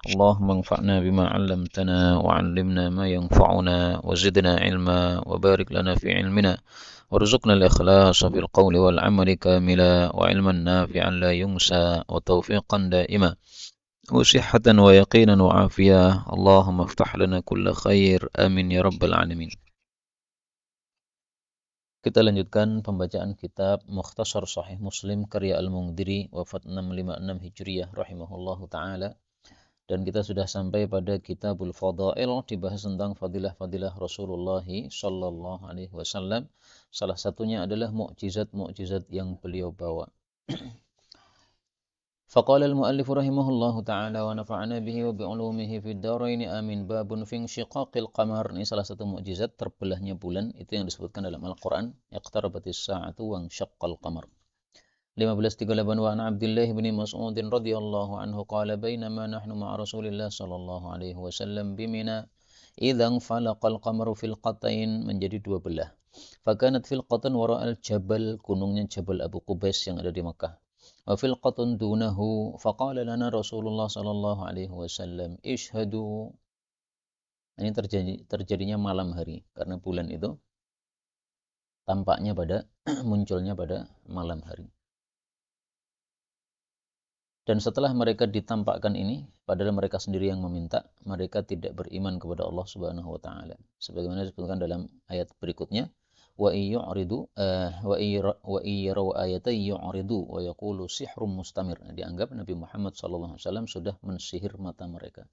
اللهم انفعنا بما علمتنا وعلمنا ما ينفعنا وزدنا علما وبارك لنا في علمنا وارزقنا الإخلاص في القول والعمل كاملا وعلما نافعا لا ينسى وتوفيقا دائما وصحة ويقينا وعافية اللهم افتح لنا كل خير آمين يا رب العالمين. Kita lanjutkan pembacaan kitab Mukhtasar Sahih Muslim karya Al-Mundhiri wafat 656 Hijriah rahimahullahu taala. Dan kita sudah sampai pada Kitabul Fadail, dibahas tentang fadilah-fadilah Rasulullah sallallahu alaihi wasallam. Salah satunya adalah mukjizat-mukjizat yang beliau bawa. Faqala al-muallif rahimahullahu taala wa nafa'ana bihi wa bi'ulumihi fid dharain amin. Babun fi insyiqaqil qamar. Ini salah satu mukjizat terbelahnya bulan, itu yang disebutkan dalam Al-Qur'an, iqtarabatis sa'atu wa insyaqqal qamar. 1538 wa an Abdullah bin Mas'ud radhiyallahu anhu qala bainama nahnu ma'a Rasulillah sallallahu alaihi wasallam bimina idzan falaqal qamaru fil qatain, menjadi dua belah. Fakanat fil qatan wara'al jabal, gunungnya Jabal Abu Qubais yang ada di Makkah. Wa fil qatan dunahu faqala lana Rasulullah sallallahu alaihi wasallam ishhadu. Ini terjadinya malam hari karena bulan itu tampaknya pada munculnya pada malam hari. Dan setelah mereka ditampakkan ini, padahal mereka sendiri yang meminta, mereka tidak beriman kepada Allah Subhanahu wa taala. Sebagaimana disebutkan dalam ayat berikutnya, wa iyuridu wa iyraw ayatan yu'ridu wa yaqulu sihrun mustamir. Dianggap Nabi Muhammad SAW sudah mensihir mata mereka.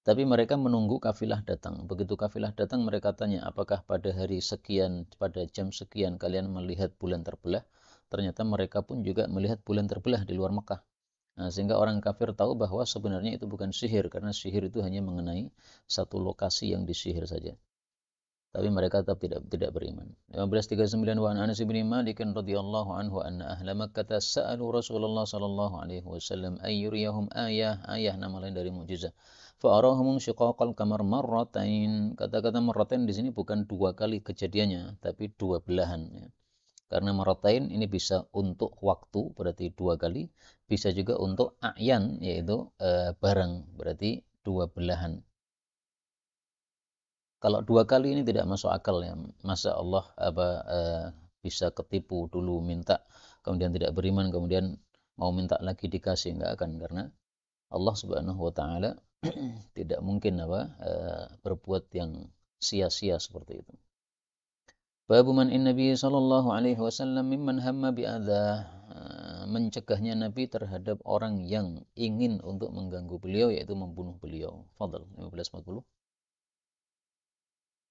Tapi mereka menunggu kafilah datang. Begitu kafilah datang, mereka tanya, apakah pada hari sekian, pada jam sekian kalian melihat bulan terbelah? Ternyata mereka pun juga melihat bulan terbelah di luar Mekah. Nah, sehingga orang kafir tahu bahwa sebenarnya itu bukan sihir, karena sihir itu hanya mengenai satu lokasi yang disihir saja. Tapi mereka tetap tidak beriman. 1539 wa Anas bin Malik radhiyallahu anhu anna ahla Makkah sa'alu Rasulullah sallallahu alaihi wasallam ayyuriyahum ayah nama lain dari mukjizat. Fa arahum shiqaqal qamar marratain. Kata-kata marratain di sini bukan dua kali kejadiannya, tapi dua belahan ya. Karena maratain ini bisa untuk waktu, berarti dua kali. Bisa juga untuk a'yan, yaitu barang, berarti dua belahan. Kalau dua kali ini tidak masuk akal ya. Masa Allah bisa ketipu dulu minta, kemudian tidak beriman, kemudian mau minta lagi dikasih, enggak akan. Karena Allah Subhanahu wa taala tidak mungkin berbuat yang sia-sia seperti itu. Babu man'in Nabi sallallahu alaihi wasallam mimman hamma bi'adha, mencegahnya Nabi terhadap orang yang ingin untuk mengganggu beliau, yaitu membunuh beliau. Fadal 1540.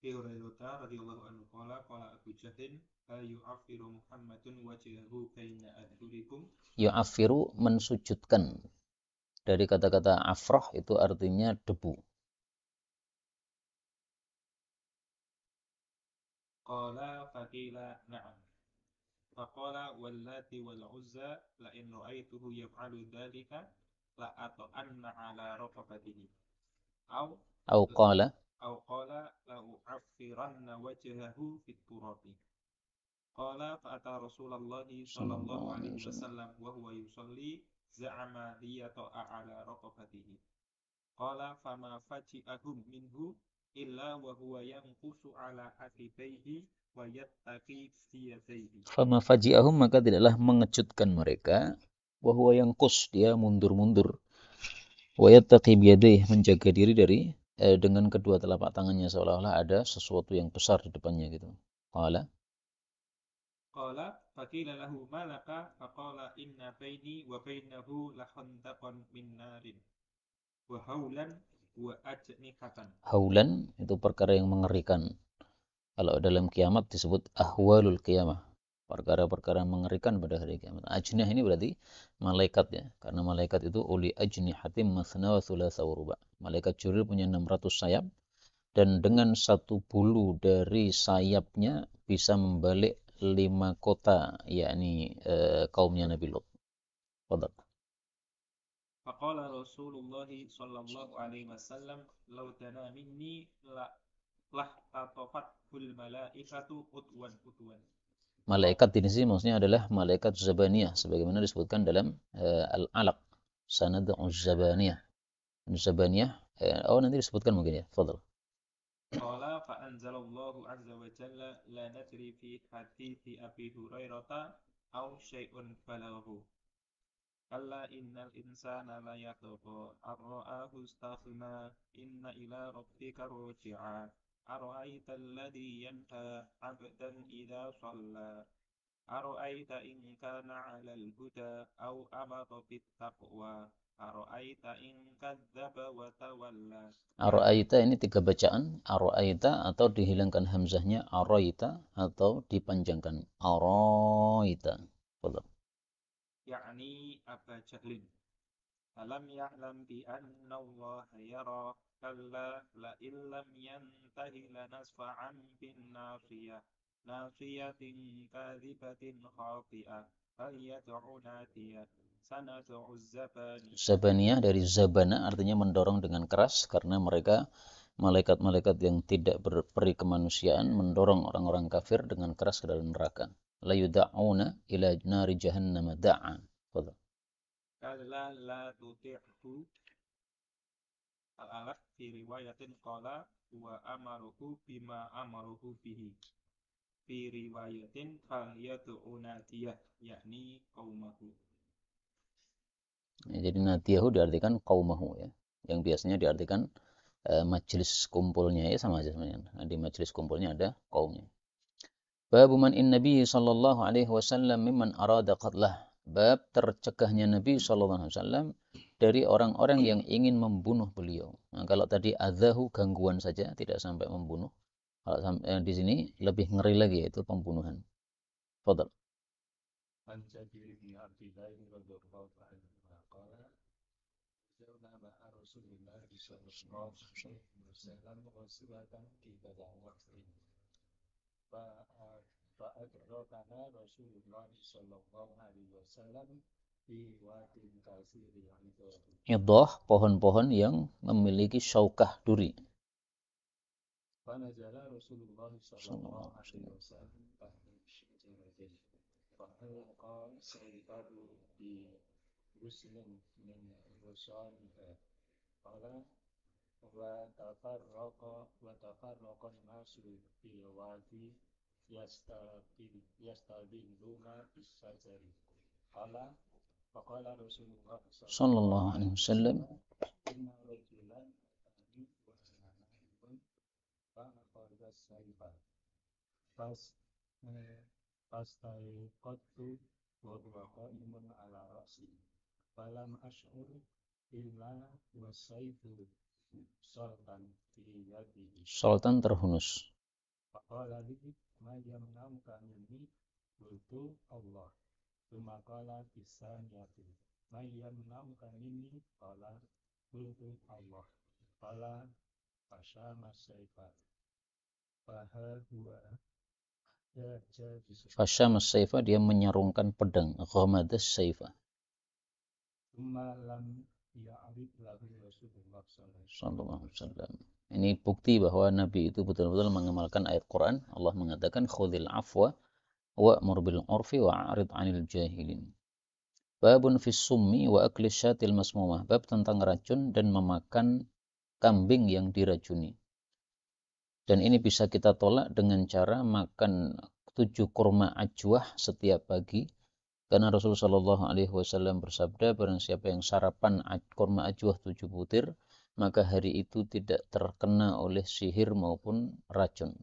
Abi Hurairah radhiyallahu anhu qala Abu Jahl yu'affiru Muhammadun wajhahu baina adhurikum. Yu'affiru, mensujudkan. Dari kata-kata afrah itu artinya debu. Qala faqila na'am. Faqala wallati wal uzza la in ra'aituhu yaf'alu dhalika la ata'anna ala raqabatihi. Au qala Qala la u'affiranna wajhahu fit turabi. Qala fa'ata Rasulullah sallallahu alaihi wasallam wa huwa yusalli za'ama liyata'a ala raqabatihi. Qala fama faji'ahum minhu illa wa huwa yanqusu ala akibaihi wa yattaqi siyataihi. Fama faji'ahum, maka tidaklah mengejutkan mereka, wa huwa yanqus, dia mundur-mundur, wa yattaqi biyadaihi, menjaga diri dengan kedua telapak tangannya, seolah-olah ada sesuatu yang besar di depannya gitu. Qala faqila lahu malaka faqala inna baini wa bainahu la khandaqan min narin wa haulan wa ajnihatan. Haulan itu perkara yang mengerikan. Kalau dalam kiamat disebut ahwalul kiamah, perkara-perkara mengerikan pada hari kiamat. Ajnah ini berarti malaikat ya, karena malaikat itu uli ajnihatim mathna wa thulatha wa ruba'. Malaikat Jibril punya 600 sayap, dan dengan satu bulu dari sayapnya bisa membalik 5 kota, yakni kaumnya Nabi Lut. Fadal. Faqala Rasulullah sallallahu alaihi wasallam law dana minni lah tatafat malaikatu utwan. Malaikat di sini maksudnya adalah malaikat Zabaniyah, sebagaimana disebutkan dalam Al-Alaq, sanad'u Zabaniyah. Zabaniyah. Nanti disebutkan mungkin ya. Fadhal. Qala fa anzalallahu azza wa jalla la nadri fi hadithi Abi Hurairah aw syai'un balaghahu. Kalla innal insana la yatgha ar-ra'ahu istaghna inna ila rabbika ruji'a. Ara'aita alladhi yanha 'abdan idza shalla. Ara'aita in kana 'alal huda aw amara bit taqwa. Ara'aita in kadzdzaba wa tawalla. Ara'aita ini 3 bacaan. Ara'aita atau dihilangkan hamzahnya. Ara'aita atau dipanjangkan. Ara'aita. Fadhal. Yakni Aba Jahlin. Alam ya'lam bi anna Allah yara kalla la illam yantahi lanasfa'an bin nasiyah nasiyatin kadhibatin khati'ah falyad'u nadiyah sanad'u zabani. Zabaniyah dari zabana artinya mendorong dengan keras karena mereka malaikat-malaikat yang tidak berperi kemanusiaan mendorong orang-orang kafir dengan keras ke dalam neraka. La yud'auna ila nari jahannam da'a. Fadhal. Kalla la tuti'hu al-alaf fi riwayatin qala wa amaruhu bima amaruhu bihi. Fi riwayatin falyad'u nadiyah yakni qaumahu. Jadi nadiyahu diartikan qaumahu ya. Yang biasanya diartikan majelis kumpulnya ya, sama aja sebenarnya. Di majelis kumpulnya ada kaumnya. Babu man in Nabi sallallahu alaihi wasallam mimman arada qatlah. Bab tercegahnya Nabi sallallahu alaihi wasallam dari orang-orang yang ingin membunuh beliau. Nah, kalau tadi adzahu gangguan saja tidak sampai membunuh. Kalau di sini lebih ngeri lagi yaitu pembunuhan. Fadhal. عن جابر بن عبد الله رضي الله عنه قال زرنا مع رسول الله صلى الله عليه وسلم غزوة في بضع وقت فأدركنا رسول الله صلى الله عليه وسلم في واد كثير Idah, pohon-pohon yang memiliki syaukah duri. فنزل رسول الله صلى الله عليه وسلم تحت شجرة فألقى سيفه بغصن من غصانها قال وتفرق الناس في الوادي يستظلون بالشجر قال فقال رسول الله صلى الله عليه وسلم إن رجلا أتاني وأنا نائم فأخذ السيف فاستيقظت وهو قائم على رأسي فلم أشعر إلا والسيف سلطا في يده Sultan terhunus. فقال لي ما يمنعك مني قلت الله ثم قال في الثانية ما يمنعك مني قال قلت الله قال فشام السيف فها هو Fasyam as-saifa, dia menyarungkan pedang. Ghamadus saifa. Sallallahu alaihi wasallam. Ini bukti bahwa Nabi itu betul-betul mengamalkan ayat Quran. Allah mengatakan khudhil afwa wa'mur bil urfi wa'rid 'anil jahilin. Babun fis summi wa akli syatil masmumah. Bab tentang racun dan memakan kambing yang diracuni. Dan ini bisa kita tolak dengan cara makan 7 kurma ajwah setiap pagi. Karena Rasulullah Shallallahu Alaihi Wasallam bersabda, barang siapa yang sarapan kurma ajwah 7 butir, maka hari itu tidak terkena oleh sihir maupun racun.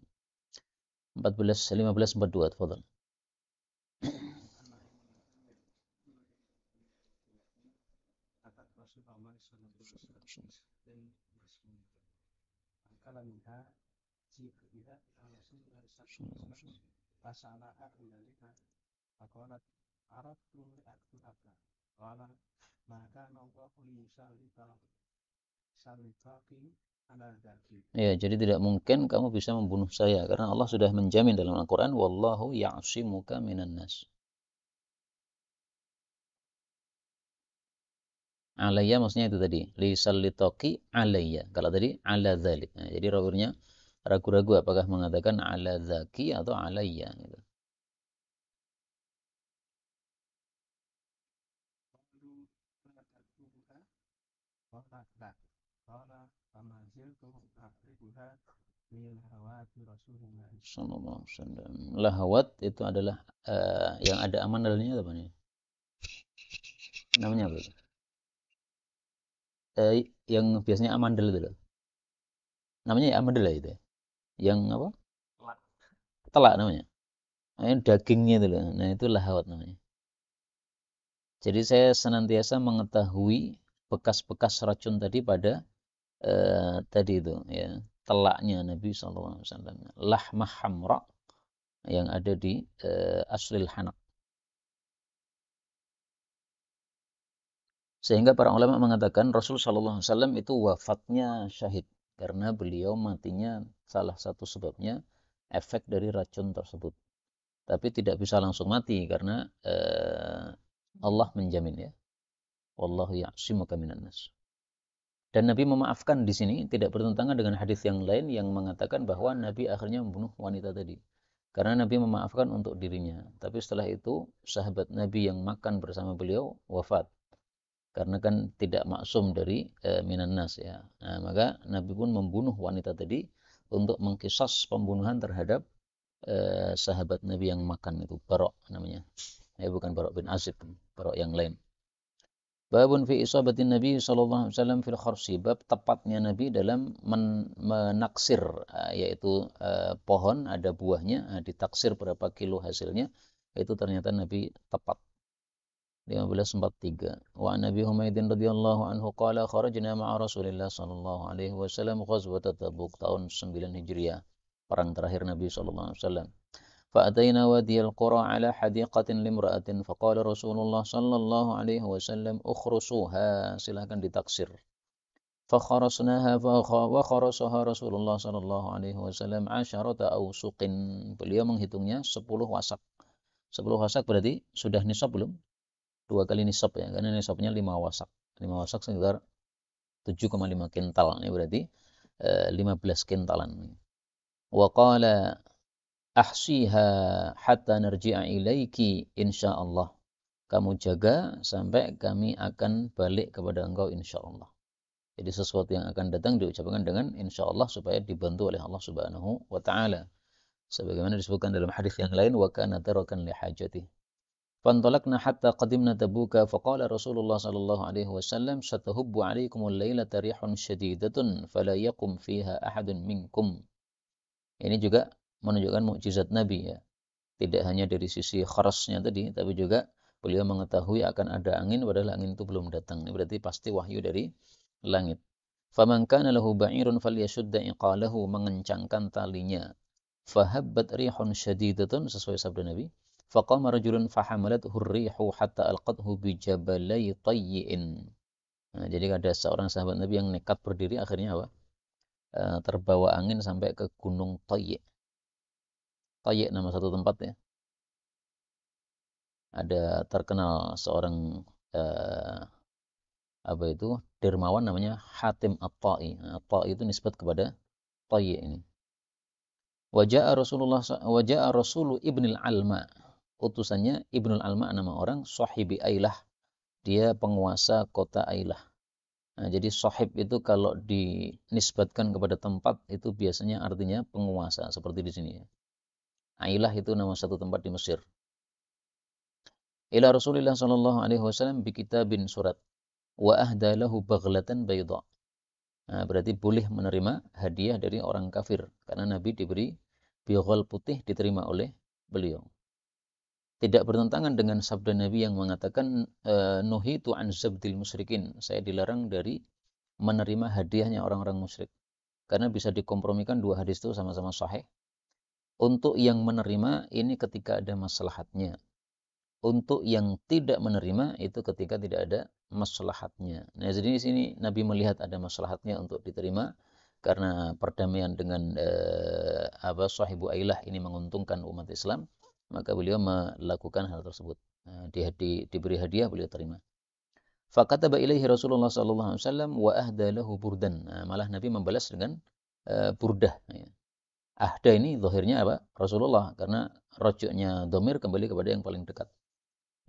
15:42. Tafadhal. Ya, jadi tidak mungkin kamu bisa membunuh saya karena Allah sudah menjamin dalam Al-Qur'an wallahu ya'simuka minan nas. Alayya maksudnya itu tadi, lisal litaqi alayya. Kalau tadi ala dzalik. Nah, jadi rawirnya ragu-ragu apakah mengatakan ala dzaki atau alayya gitu. قال فما زلت أعرفها من هوات رسول الله Sallallahu alaihi wasallam. Lahawat itu adalah yang ada amandalnya apa nih? Namanya apa itu? Yang biasanya amandel itu loh. Namanya ya amandel itu. Yang apa? Telak namanya. Yang dagingnya itu loh. Nah, itu lahawat namanya. Jadi saya senantiasa mengetahui bekas-bekas racun tadi pada tadi itu ya, telaknya Nabi sallallahu alaihi wasallam. Lahmah hamra yang ada di aslil hanak. Sehingga para ulama mengatakan Rasul sallallahu alaihi wasallam itu wafatnya syahid karena beliau matinya salah satu sebabnya efek dari racun tersebut. Tapi tidak bisa langsung mati karena Allah menjamin ya. Wallahu ya'simuka minan nas. Dan Nabi memaafkan di sini tidak bertentangan dengan hadis yang lain yang mengatakan bahwa Nabi akhirnya membunuh wanita tadi. Karena Nabi memaafkan untuk dirinya. Tapi setelah itu sahabat Nabi yang makan bersama beliau wafat. Karena kan tidak maksum dari minan nas ya. Nah, maka Nabi pun membunuh wanita tadi untuk mengkisas pembunuhan terhadap sahabat Nabi yang makan itu. Barok namanya. Ya, bukan Barok bin Azib, Barok yang lain. Babun fi isabatin Nabi sallallahu alaihi wasallam fil kharsi, bab tepatnya Nabi dalam menaksir yaitu pohon ada buahnya, ditaksir berapa kilo hasilnya, itu ternyata Nabi tepat. 1543. Wa Nabi Humaydin radhiyallahu anhu qala kharajna ma'a Rasulillah sallallahu alaihi wasallam ghazwat Tabuk tahun 9 Hijriah, perang terakhir Nabi sallallahu alaihi wasallam. فأتينا وادي القرى على حديقة لامرأة فقال رسول الله صلى الله عليه وسلم اخرسوها, silahkan ditaksir. فخرسناها وخرسها رسول الله صلى الله عليه وسلم 10 أوسق, beliau menghitungnya 10 wasak. 10 wasak berarti sudah nisab belum? 2 kali nisab ya, karena nisabnya 5 wasak. 5 wasak sekitar 7,5 kintal, ini berarti 15 kintalan. Wa qala ahsiha hatta narji'a ilaiki insyaallah. Kamu jaga sampai kami akan balik kepada engkau insyaallah. Jadi sesuatu yang akan datang diucapkan dengan insyaallah supaya dibantu oleh Allah Subhanahu wa taala. Sebagaimana disebutkan dalam hadis yang lain, wa kana tarakan li hajati. Fantalaqna hatta qadimna Tabuka faqala Rasulullah sallallahu alaihi wasallam satahubbu alaikumul lailata rihun syadidatun fala yaqum fiha ahadun minkum. Ini juga menunjukkan mukjizat Nabi ya. Tidak hanya dari sisi kharasnya tadi, tapi juga beliau mengetahui akan ada angin padahal angin itu belum datang. Ini berarti pasti wahyu dari langit. Faman kana lahu ba'irun falyashudda iqalahu, mengencangkan talinya. Fahabbat rihun syadidatun, sesuai sabda Nabi. Faqama rajulun fahamalathu ar-rihu hatta alqathu bi jabalai tayyin. Nah, jadi ada seorang sahabat Nabi yang nekat berdiri, akhirnya apa? Terbawa angin sampai ke Gunung Tayy'. Tayy' nama satu tempat ya. Ada terkenal seorang dermawan namanya Hatim At-Ta'i. At-Ta'i itu nisbat kepada Tayy' ini. Waja'a Rasulu Ibnul Alma. Utusannya Ibnul Alma nama orang, sahibi Ailah. Dia penguasa kota Ailah. Nah, jadi sahib itu kalau dinisbatkan kepada tempat itu biasanya artinya penguasa, seperti di sini ya. Ailah itu nama satu tempat di Mesir. Ila Rasulillah sallallahu alaihi wasallam bi kitabin surat wa ahda lahu baghlatan bayda. Nah, berarti boleh menerima hadiah dari orang kafir karena Nabi diberi bighal putih, diterima oleh beliau. Tidak bertentangan dengan sabda Nabi yang mengatakan nuhitu an zabdil musyrikin, saya dilarang dari menerima hadiahnya orang-orang musyrik. Karena bisa dikompromikan dua hadis itu sama-sama sahih. Untuk yang menerima ini ketika ada maslahatnya. Untuk yang tidak menerima itu ketika tidak ada maslahatnya. Nah, jadi di sini Nabi melihat ada maslahatnya untuk diterima karena perdamaian dengan sahibu Ailah ini menguntungkan umat Islam, maka beliau melakukan hal tersebut. Nah, diberi hadiah, beliau terima. Fakataba ilaihi Rasulullah sallallahu alaihi wasallam wa ahda lahu burdan. Nah, malah Nabi membalas dengan burdah. Ya. Ahda ini zahirnya apa? Rasulullah, karena rojoknya dhamir kembali kepada yang paling dekat.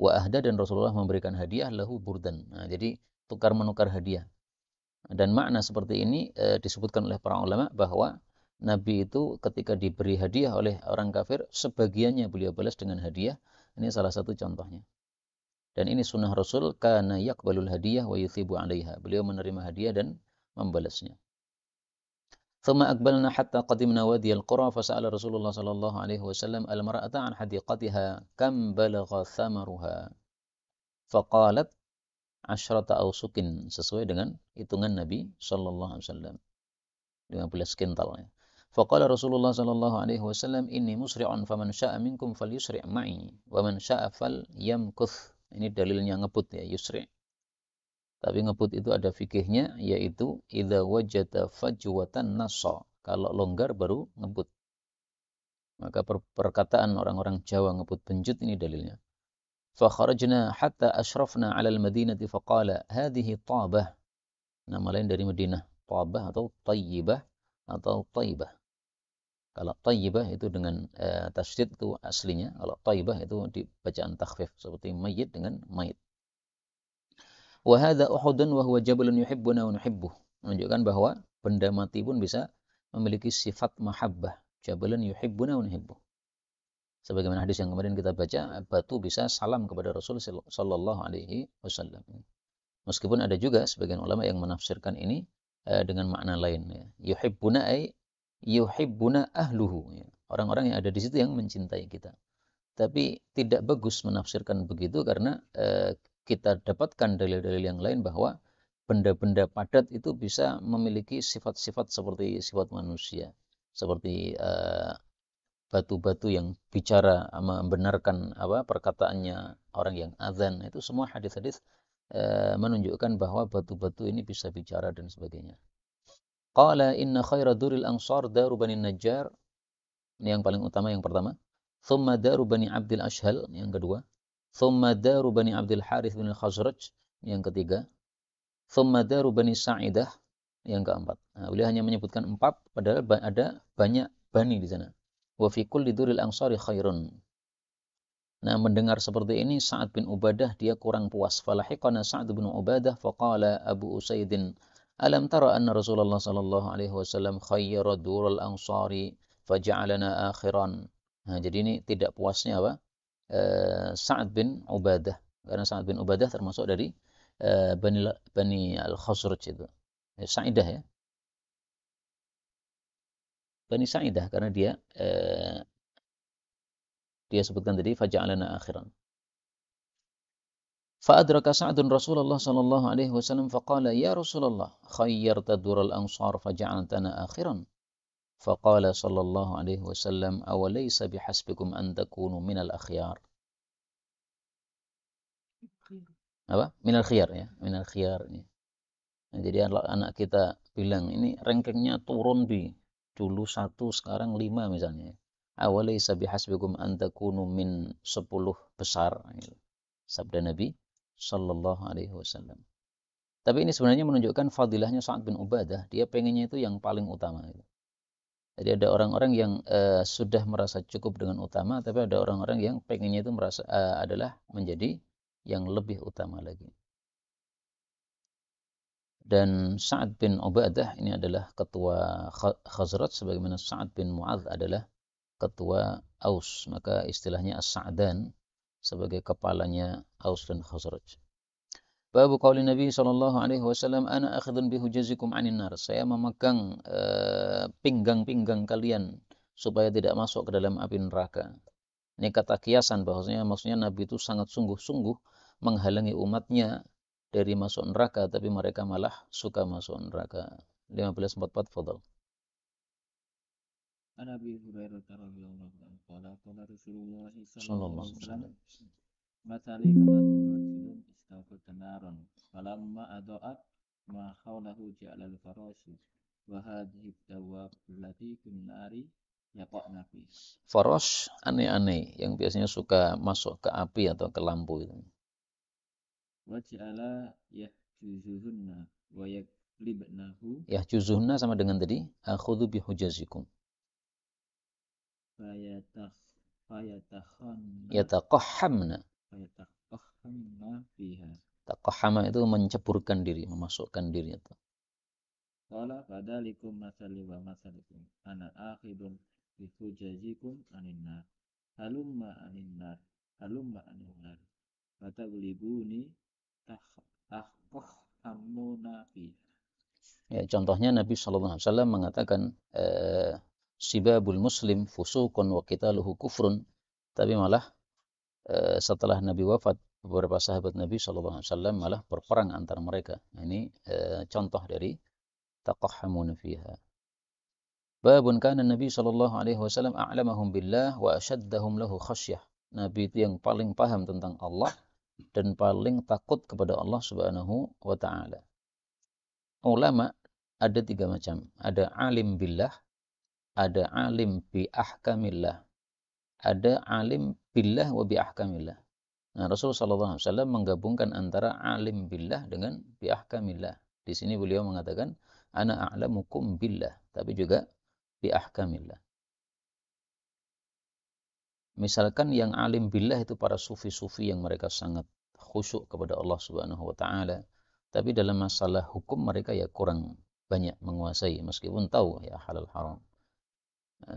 Wa ahda, dan Rasulullah memberikan hadiah lahu burdan. Nah, jadi tukar menukar hadiah. Dan makna seperti ini disebutkan oleh para ulama bahwa Nabi itu ketika diberi hadiah oleh orang kafir, sebagiannya beliau balas dengan hadiah. Ini salah satu contohnya. Dan ini sunnah Rasul, kana yaqbalul hadiyah wa yuthibu 'alaiha. Beliau menerima hadiah dan membalasnya. ثم أقبلنا حتى قدمنا وادي القرى فسأل رسول الله صلى الله عليه وسلم المرأة عن حديقتها كم بلغ ثمرها فقالت 10 أوسق sesuai dengan hitungan Nabi sallallahu alaihi wasallam 15 kintal. Faqala Rasulullah sallallahu alaihi wasallam inni musri'un faman syaa'a minkum falyusri' ma'i wa man syaa'a falyamkuth. Ini dalilnya ngebut ya, yusri'. Tapi ngebut itu ada fikihnya, yaitu idza wajada fajwatan nassa. Kalau longgar baru ngebut. Maka perkataan orang-orang Jawa ngebut benjut ini dalilnya. Fa kharajna hatta ashrafna 'ala al-madinati faqala hadhihi Tabah. Nama lain dari Madinah, Tabah atau Tayyibah atau Taibah. Kalau Tayyibah itu dengan tasydid itu aslinya, kalau Taibah itu di bacaan takhfif seperti mayyit dengan mayit. Wa hadza Uhudun wa huwa jabalun yuhibbuna wa nuhibbuh. Menunjukkan bahwa benda mati pun bisa memiliki sifat mahabbah. Jabalun yuhibbuna wa nuhibbuh. Sebagaimana hadis yang kemarin kita baca, batu bisa salam kepada Rasul sallallahu alaihi wasallam. Meskipun ada juga sebagian ulama yang menafsirkan ini dengan makna lain ya. Yuhibbuna ay yuhibbuna ahluhu ya. Orang-orang yang ada di situ yang mencintai kita. Tapi tidak bagus menafsirkan begitu karena kita dapatkan dalil-dalil yang lain bahwa benda-benda padat itu bisa memiliki sifat-sifat seperti sifat manusia. Seperti batu-batu yang bicara membenarkan perkataannya orang yang azan. Itu semua hadis-hadis menunjukkan bahwa batu-batu ini bisa bicara dan sebagainya. Qala inna khaira duril ansar daru bani najjar. Ini yang paling utama yang pertama. Thumma daru bani abdil ashhal yang kedua. Thumma daru bani abdil harith bin al-khazraj yang ketiga. Thumma daru bani sa'idah yang keempat. Nah, beliau hanya menyebutkan 4 padahal ada banyak bani di sana. Wa fi kulli duril ansari khairun. Nah, mendengar seperti ini Sa'ad bin Ubadah dia kurang puas. Falahiqana Sa'ad bin Ubadah faqala Abu Usaidin alam tara anna Rasulullah sallallahu alaihi wasallam khayyara durul ansari faja'alana akhiran. Nah, jadi ini tidak puasnya Sa'ad bin Ubadah. Karena Sa'ad bin Ubadah termasuk dari Bani Al-Khazraj itu. Sa'idah ya. Bani Sa'idah karena dia sebutkan tadi faja'alana akhiran. Fa'adraka Sa'dun Rasulullah sallallahu alaihi wasallam faqala ya Rasulullah khayyarta dural ansar faja'altana akhiran. Faqala sallallahu alaihi wasallam awalaysa bihasbikum an takunu minal akhyar. Apa? Minal khiyar ya, minal khiyar ini. Nah, jadi anak kita bilang ini rankingnya turun dulu 1 sekarang 5 misalnya. Awalaysa bihasbikum an takunu min 10 besar. Sabda Nabi sallallahu alaihi wasallam. Tapi ini sebenarnya menunjukkan fadilahnya Sa'ad bin Ubadah. Dia pengennya itu yang paling utama. Jadi ada orang-orang yang sudah merasa cukup dengan utama, tapi ada orang-orang yang pengennya itu merasa adalah menjadi yang lebih utama lagi. Dan Sa'ad bin Ubadah ini adalah ketua Khazraj, sebagaimana Sa'ad bin Mu'adz adalah ketua Aus. Maka istilahnya As-Sa'dan sebagai kepalanya Aus dan Khazraj. Babu qauli Nabi sallallahu alaihi wasallam ana akhidun bihujazikum 'anin nar. Saya memegang pinggang-pinggang kalian supaya tidak masuk ke dalam api neraka. Ini kata kiasan bahwasanya maksudnya Nabi itu sangat sungguh-sungguh menghalangi umatnya dari masuk neraka, tapi mereka malah suka masuk neraka. 15:44 fadhal. An Abi Hurairah radhiyallahu anhu qala Rasulullah sallallahu alaihi wasallam Mathali kama rajulun istawqata naran falamma adaat ma hawlahu ja'ala al-farashi wa hadhihi dawab allati kun nari yaqa'na fi. Farash aneh-aneh yang biasanya suka masuk ke api atau ke lampu itu. Wa ja'ala yahjuzuhunna wa yaklibnahu. Yahjuzuhunna sama dengan tadi akhudhu bihujazikum. Yataqahhamna fiha. Taqahhama itu menceburkan diri, memasukkan diri itu. Qala fadzalikum matsali wa matsalikum ana akhidun bi hujajikum anin nar halumma anin nar halumma anin nar fataglibuni amuna fi. Ya, contohnya Nabi SAW mengatakan sibabul muslim fusukun wa qitaluhu kufrun, tapi malah setelah Nabi wafat beberapa sahabat Nabi SAW malah berperang antara mereka. Ini contoh dari taqahhamuna fiha. Babun kana Nabi SAW a'lamahum billah wa ashaddahum lahu khasyah. Nabi itu yang paling paham tentang Allah dan paling takut kepada Allah Subhanahu wa taala. Ulama ada 3 macam. Ada alim billah, ada alim bi ahkamillah, ada alim billah wa bi ahkamillah. Nah, Rasulullah SAW menggabungkan antara alim billah dengan bi ahkamillah. Di sini beliau mengatakan ana a'lamukum billah, tapi juga bi ahkamillah. Misalkan yang alim billah itu para sufi-sufi yang mereka sangat khusyuk kepada Allah Subhanahu wa taala, tapi dalam masalah hukum mereka ya kurang banyak menguasai meskipun tahu ya halal haram.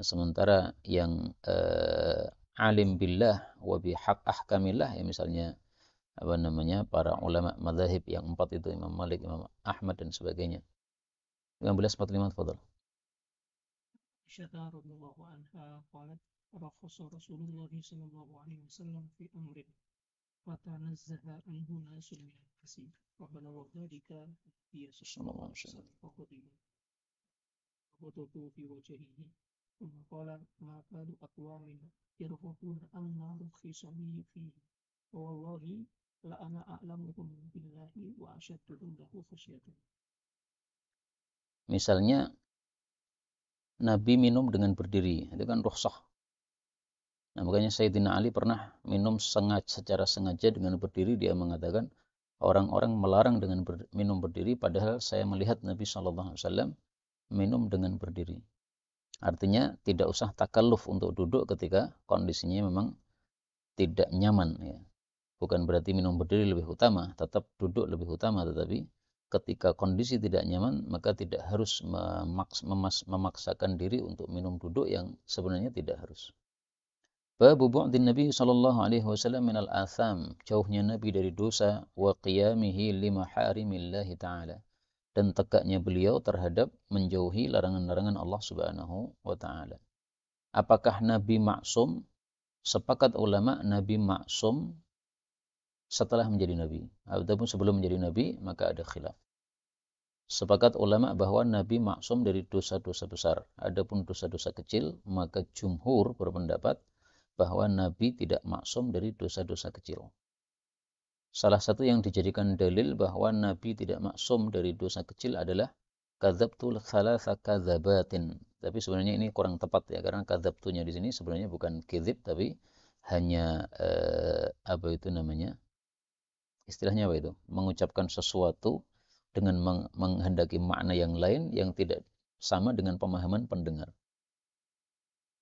Sementara yang alim billah wa bihaq ahkamillah ya misalnya para ulama mazhab yang 4 itu Imam Malik, Imam Ahmad dan sebagainya. 1545 fadhal. Aisyah radhiyallahu anha qalat rakhasa Rasulullah sallallahu alaihi wasallam fi amrin fatanazzaha anhu nasun min al-kasi wa balagha dhalika fi sallallahu alaihi wasallam وضعته في وجهه ثم قال ما بال أقوام يرفضون أن رخص لي فيه ووالله لأنا أعلمكم بالله وأشدهم له خشية. Misalnya Nabi minum dengan berdiri, itu kan rukhsah. Nah, makanya Sayyidina Ali pernah minum secara sengaja dengan berdiri. Dia mengatakan orang-orang melarang dengan minum berdiri, padahal saya melihat Nabi SAW minum dengan berdiri. Artinya tidak usah takalluf untuk duduk ketika kondisinya memang tidak nyaman. Ya. Bukan berarti minum berdiri lebih utama, tetap duduk lebih utama, tetapi ketika kondisi tidak nyaman maka tidak harus memaksakan diri untuk minum duduk yang sebenarnya tidak harus. Babu bu'din Nabi sallallahu alaihi wasallam minal atham, jauhnya Nabi dari dosa, wa qiyamihi lima harimillahi ta'ala, dan tegaknya beliau terhadap menjauhi larangan-larangan Allah Subhanahu wa taala. Apakah Nabi maksum? Sepakat ulama Nabi maksum setelah menjadi nabi. Ataupun sebelum menjadi nabi maka ada khilaf. Sepakat ulama bahwa Nabi maksum dari dosa-dosa besar. Adapun dosa-dosa kecil maka jumhur berpendapat bahwa Nabi tidak maksum dari dosa-dosa kecil. Salah satu yang dijadikan dalil bahwa Nabi tidak maksum dari dosa kecil adalah kadzabtul thalatha kadzabatin. Tapi sebenarnya ini kurang tepat ya, karena kadzabtunya di sini sebenarnya bukan kadzib tapi hanya istilahnya apa itu? Mengucapkan sesuatu dengan menghendaki makna yang lain yang tidak sama dengan pemahaman pendengar.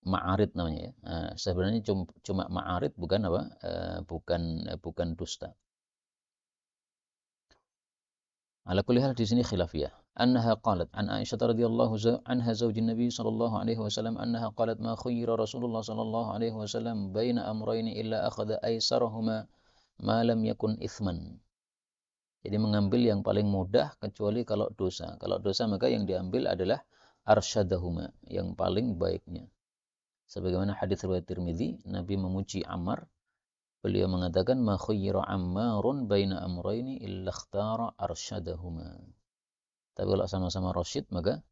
Ma'arid namanya ya. Nah, sebenarnya cuma ma'arid bukan apa? Bukan dusta. Ala kulli hal di sini khilafiyah. Annaha qalat an Aisyah radhiyallahu anha zaujin Nabi sallallahu alaihi wasallam annaha qalat ma khayyara Rasulullah sallallahu alaihi wasallam baina amrayni illa akhadha aysarahuma ma lam yakun ithman. Jadi mengambil yang paling mudah kecuali kalau dosa. Kalau dosa maka yang diambil adalah arsyadahuma, yang paling baiknya. Sebagaimana hadis riwayat Tirmidzi, Nabi memuji Ammar. Beliau mengatakan ma khayyara Ammarun baina amrayni illa ikhtara arsyadahuma. Tapi kalau sama-sama rasyid maka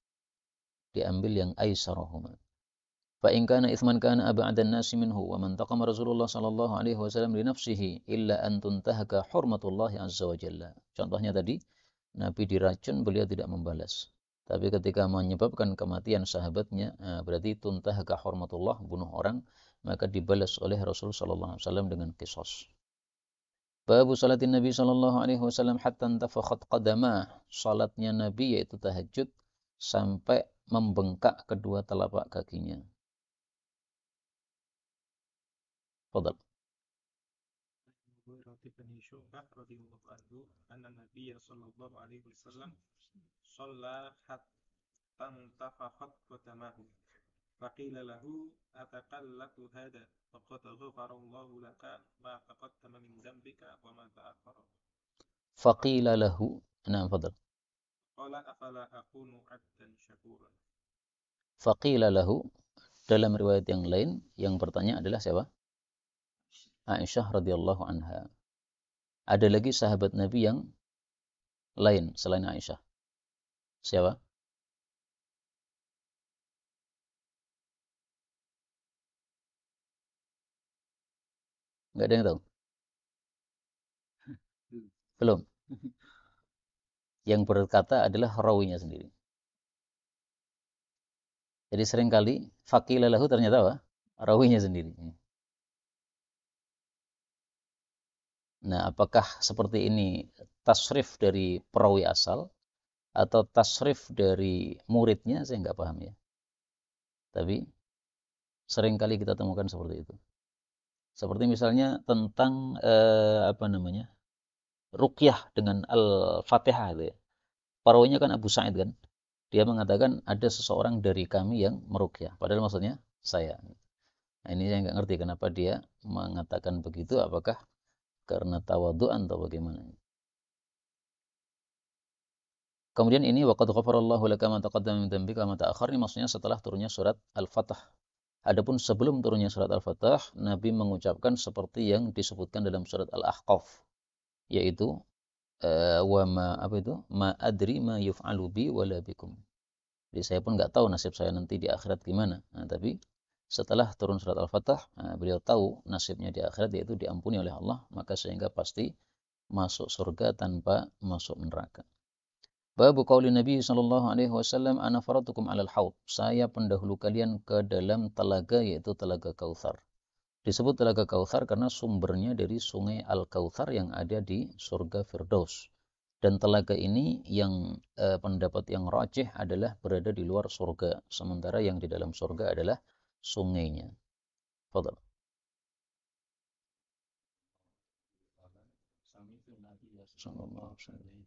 diambil yang aisarahuma. Fa in kana ithman kana ab'adan nasi minhu wa man taqama Rasulullah sallallahu alaihi wasallam li nafsihi illa an tuntahaka hurmatullah azza wa jalla. Contohnya tadi Nabi diracun beliau tidak membalas. Tapi ketika menyebabkan kematian sahabatnya, berarti tuntahaka hurmatullah, bunuh orang, maka dibalas oleh Rasul sallallahu alaihi wasallam dengan qisas. Babu salatin Nabi sallallahu alaihi wasallam hatta antafakhat qadamah. Salatnya Nabi yaitu tahajud sampai membengkak kedua telapak kakinya. Fadal. بن شعبة رضي الله عنه أن النبي صلى الله عليه وسلم صلى حتى انتفخت قدمه فقيل له أتكلف هذا فقد غفر الله لك ما تقدم من ذنبك وما تأخر. Faqila lahu. Nah, fadal. قال أفلا أكون عبدا شكورا. Faqila lahu. Dalam riwayat yang lain, yang bertanya adalah siapa? Aisyah radhiyallahu anha. Ada lagi sahabat Nabi yang lain selain Aisyah. Siapa? Nggak ada yang tahu? Belum. Yang berkata adalah rawinya sendiri. Jadi seringkali faqila lahu ternyata apa? Rawinya sendiri. Nah, apakah seperti ini tasrif dari perawi asal atau tasrif dari muridnya, saya nggak paham ya. Tapi seringkali kita temukan seperti itu. Seperti misalnya tentang ruqyah dengan Al-Fatihah itu ya. Perawinya kan Abu Sa'id kan. Dia mengatakan ada seseorang dari kami yang meruqyah. Padahal maksudnya saya. Nah, ini saya nggak ngerti kenapa dia mengatakan begitu. Apakah karena tawadhu'an atau bagaimana? Kemudian ini waqad ghafarallahu laka ma taqaddama min dhanbika wa ma ta'akhkhar, ini maksudnya setelah turunnya surat Al-Fatah. Adapun sebelum turunnya surat Al-Fatah, Nabi mengucapkan seperti yang disebutkan dalam surat Al-Ahqaf, yaitu wa ma adri ma yuf'alu bi wala bikum. Jadi saya pun nggak tahu nasib saya nanti di akhirat gimana. Nah, tapi setelah turun surat Al-Fatah, beliau tahu nasibnya di akhirat yaitu diampuni oleh Allah, maka sehingga pasti masuk surga tanpa masuk neraka. Babu qauli Nabi sallallahu alaihi wasallam ana faratukum 'alal haud. Saya pendahulu kalian ke dalam telaga yaitu telaga Kautsar. Disebut telaga Kautsar karena sumbernya dari sungai Al-Kautsar yang ada di surga Firdaus. Dan telaga ini yang pendapat yang rajih adalah berada di luar surga, sementara yang di dalam surga adalah sungainya. Fadhal. Sallallahu alaihi wasallam.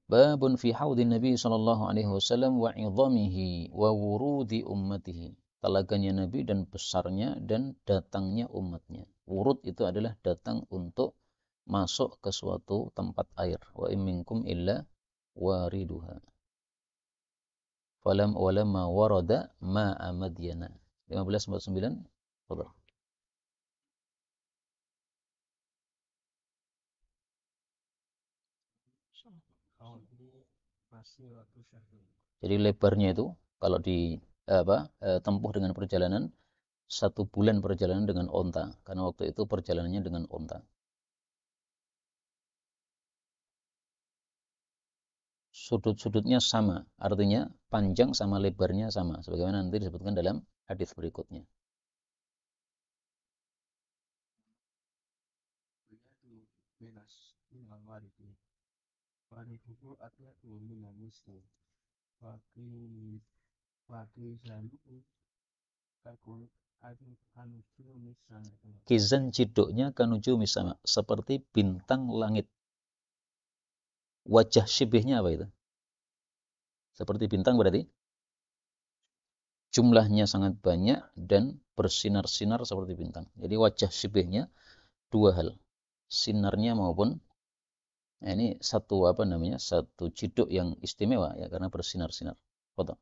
Babun fi haudin Nabi sallallahu alaihi wasallam wa 'idhamihi wa wurudi ummatihi. Telaganya Nabi dan besarnya dan datangnya umatnya. Wurud itu adalah datang untuk masuk ke suatu tempat air. Wa in minkum illa wariduha. Falam walamma warada ma'a Madyana. 15:9. Fadhal. Jadi lebarnya itu kalau di tempuh dengan perjalanan 1 bulan perjalanan dengan onta, karena waktu itu perjalanannya dengan onta. Sudut-sudutnya sama, artinya panjang sama lebarnya sama, sebagaimana nanti disebutkan dalam hadis berikutnya. Kizan jiduknya kanuju misama, seperti bintang langit. Wajah syibihnya apa itu? Seperti bintang berarti jumlahnya sangat banyak dan bersinar-sinar seperti bintang. Jadi wajah syibihnya 2 hal, sinarnya maupun ini satu jiduk yang istimewa ya karena bersinar-sinar. Foto.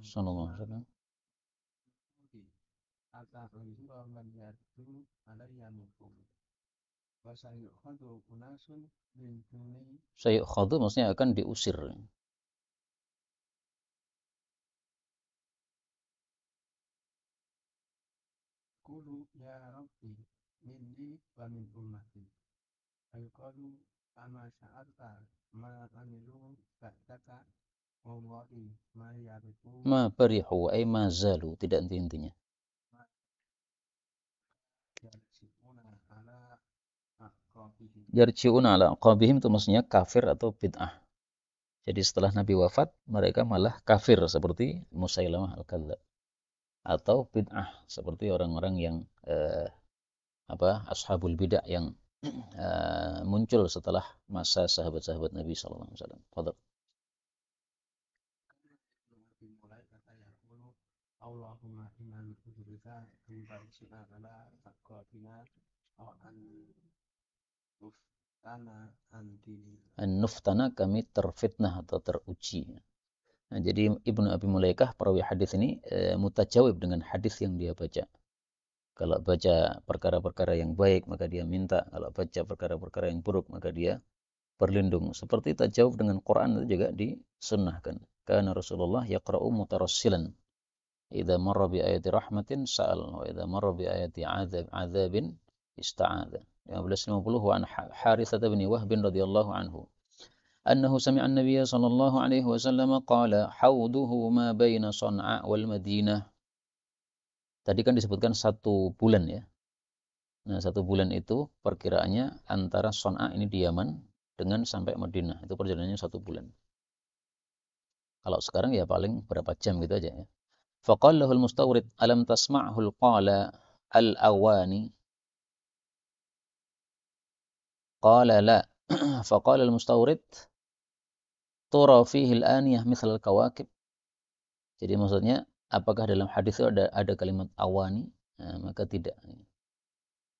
Sallallahu alaihi wasallam. Sayukhadu maksudnya akan diusir. Qulu ya Rabbi minni wa min ummati. Ayqalu ama sya'arta ma amilu ba'daka wallahi ma yarifu. Ma barihu ay ma zalu, tidak intinya. yarji'una ala aqabihim itu maksudnya kafir atau bid'ah. Jadi setelah Nabi wafat, mereka malah kafir seperti Musailamah al-Kadzdzab atau bid'ah seperti orang-orang yang ashabul bid'ah yang muncul setelah masa sahabat-sahabat Nabi sallallahu alaihi wasallam. Fadhal. Dimulai kata yaqulu Allahumma inna na'udzubika min tarsina ala taqatina aw an nuftana antini. An-nuftana kami terfitnah atau teruji. Nah, jadi Ibnu Abi Mulaikah perawi hadis ini mutajawib dengan hadis yang dia baca. Kalau baca perkara-perkara yang baik maka dia minta, kalau baca perkara-perkara yang buruk maka dia berlindung. Seperti tajawub dengan Quran itu juga disunnahkan. Karena Rasulullah yaqra'u mutarassilan. Idza marra bi ayati rahmatin sa'al wa idza marra bi ayati adzabin ista'adha. 1550 wa an Haritsah bin Wahb radhiyallahu anhu. Annahu sami'a an-nabiy sallallahu alaihi wasallam qala hauduhu ma baina Shan'a wal Madinah. Tadi kan disebutkan 1 bulan ya. Nah, 1 bulan itu perkiraannya antara Shan'a ini di Yaman dengan sampai Madinah. Itu perjalanannya 1 bulan. Kalau sekarang ya paling berapa jam gitu aja ya. Faqala lahul mustawrid alam tasma'hul qala al-awani. Qala la. Faqala al-mustawrid tura fihi al-aniyah mithal al-kawakib. Jadi maksudnya apakah dalam hadis itu ada kalimat awani? Nah, maka tidak.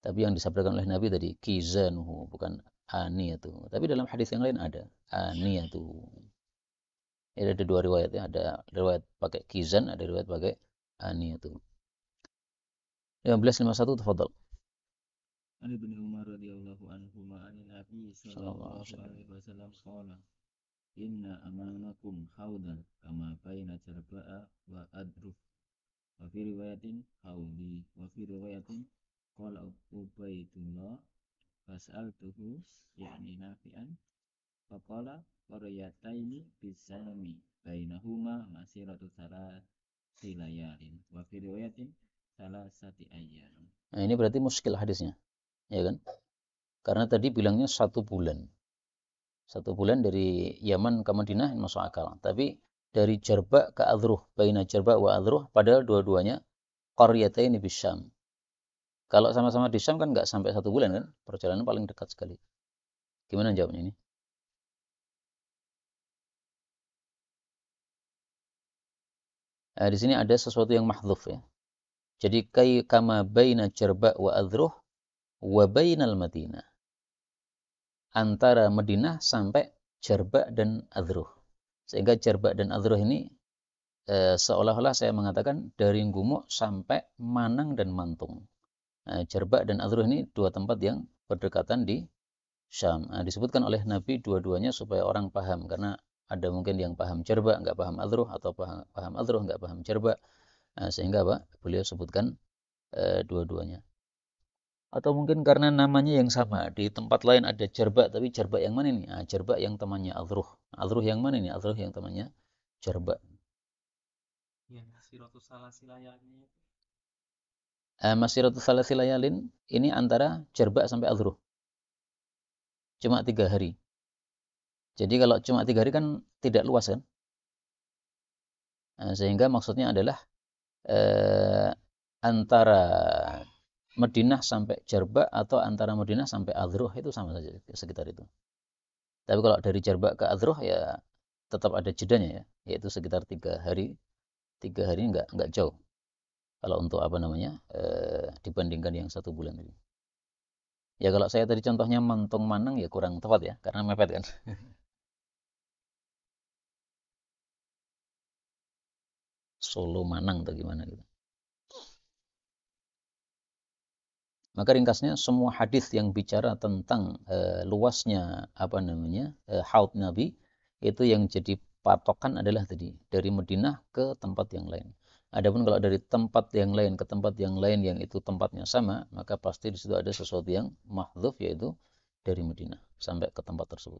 Tapi yang disabdakan oleh Nabi tadi kizanuhu, bukan aniyatuhu. Tapi dalam hadis yang lain ada aniyatuhu. Ada 2 riwayat ya, ada riwayat pakai kizan, ada riwayat pakai aniyatuhu. 1551 tafadhal. An Ibnu Umar radhiyallahu anhu an Nabi sallallahu alaihi wasallam qala inna amanakum haudan kama baina jarba'a wa adruf. Wa fi riwayatin haudi wa fi riwayatin qala Ubaidullah fas'altuhu yakni Nafi'an faqala qaryataini bisanami bainahuma masiratu salasi layalin wa fi riwayatin salasati ayyam. Nah, ini berarti muskil hadisnya. Ya kan? Karena tadi bilangnya 1 bulan. 1 bulan dari Yaman ke Madinah masuk akal. Tapi dari Jarba ke Adruh, baina Jarba wa Adruh, padahal dua-duanya qaryataini bisyam. Kalau sama-sama di Syam kan nggak sampai 1 bulan kan? Perjalanan paling dekat sekali. Gimana jawabnya ini? Nah, di sini ada sesuatu yang mahdzuf ya. Jadi kama baina Jarba wa Adruh wa bainal Madinah. Antara Madinah sampai Jarba dan Adruh. Sehingga Jarba dan Adruh ini seolah-olah saya mengatakan dari Gumuk sampai Manang dan Mantung. Jarba dan Adruh ini 2 tempat yang berdekatan di Syam. Disebutkan oleh Nabi dua-duanya supaya orang paham. Karena ada mungkin yang paham Jarba, nggak paham Adruh, atau paham Adruh, nggak paham Jarba. Sehingga beliau sebutkan dua-duanya. Atau mungkin karena namanya yang sama. Di tempat lain ada Jarba, tapi Jarba yang mana ini? Jarba yang temannya Adruh. Adruh yang mana ini? Adruh yang temannya Jarba. Ya, Masiratus Salasi layalin. Masiratus Salasi layalin ini antara Jarba sampai Adruh. Cuma 3 hari. Jadi kalau cuma 3 hari kan tidak luas kan? Sehingga maksudnya adalah antara Madinah sampai Jarba atau antara Madinah sampai Adruh itu sama saja sekitar itu. Tapi kalau dari Jarba ke Adruh ya tetap ada jedanya ya, yaitu sekitar 3 hari. 3 hari enggak jauh. Kalau untuk dibandingkan yang 1 bulan ini. Ya kalau saya tadi contohnya Mantung Manang ya kurang tepat ya, karena mepet kan. Solo Manang atau gimana gitu. Maka ringkasnya semua hadis yang bicara tentang luasnya haud Nabi itu yang jadi patokan adalah tadi dari Madinah ke tempat yang lain. Adapun kalau dari tempat yang lain ke tempat yang lain yang itu tempatnya sama, maka pasti di situ ada sesuatu yang mahdzuf yaitu dari Madinah sampai ke tempat tersebut.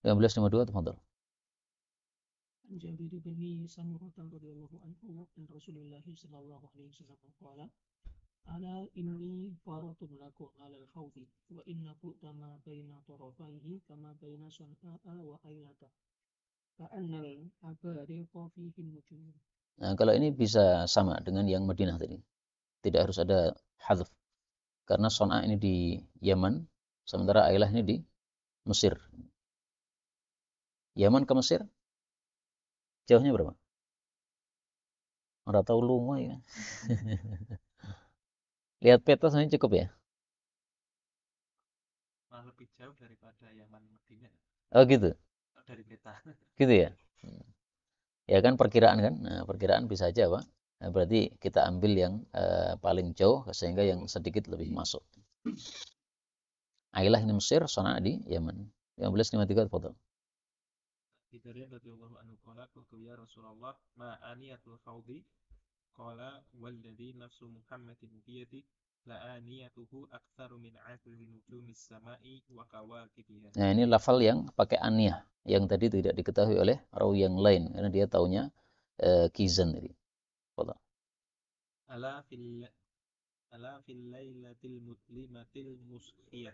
1552 tafadhal. Jabir bin Samurah radhiyallahu anhu an Rasulullah sallallahu alaihi wasallam qala ala inni faratun lakum alal khawfi wa inna ma baina tarafaihi kama baina sun'a'a wa ailata ka'annal abariqa fihi nujum. Nah, kalau ini bisa sama dengan yang Madinah tadi. Tidak harus ada hadf. Karena Son'a ini di Yaman, sementara Ailah ini di Mesir. Yaman ke Mesir, jauhnya berapa? Ora tahu lunga ya. Lihat peta sebenarnya cukup ya. Malah lebih jauh daripada Yaman Madinah Oh gitu. dari peta. Gitu ya. Ya kan perkiraan kan. Nah, perkiraan bisa aja Pak. Nah, berarti kita ambil yang paling jauh sehingga yang sedikit lebih masuk. Ailah ini Mesir, Son'a di Yaman. 1553 foto. Dari radhiyallahu anhu qala qultu ya Rasulullah ma aniyatul khawdi qala walladhi nafsu Muhammadin biyadi la aniyatuhu aktsaru min adli nujumis samai wa kawakibiha. Nah, ini lafal yang pakai aniyah yang tadi tidak diketahui oleh rawi yang lain karena dia taunya kizan tadi. Foto. Ala fil lailatil mudlimatil muskhiyah.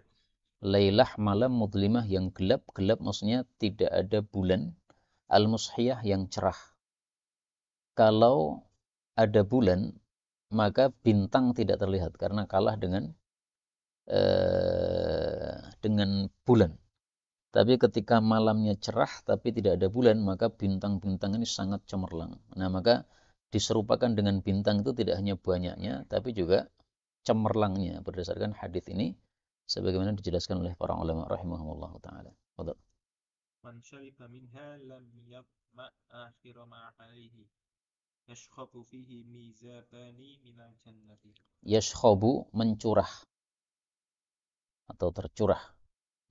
Lailah malam mudlimah yang gelap maksudnya tidak ada bulan, al-mushiyah yang cerah. Kalau ada bulan, maka bintang tidak terlihat karena kalah dengan bulan. Tapi ketika malamnya cerah tapi tidak ada bulan, maka bintang-bintang ini sangat cemerlang. Nah, maka diserupakan dengan bintang itu tidak hanya banyaknya, tapi juga cemerlangnya berdasarkan hadis ini sebagaimana dijelaskan oleh para ulama rahimahumullah taala. Betul. Man syariba minha lam yatma akhira ma alaihi yashkhabu fihi mizabani minal jannati. Yashkhabu mencurah atau tercurah.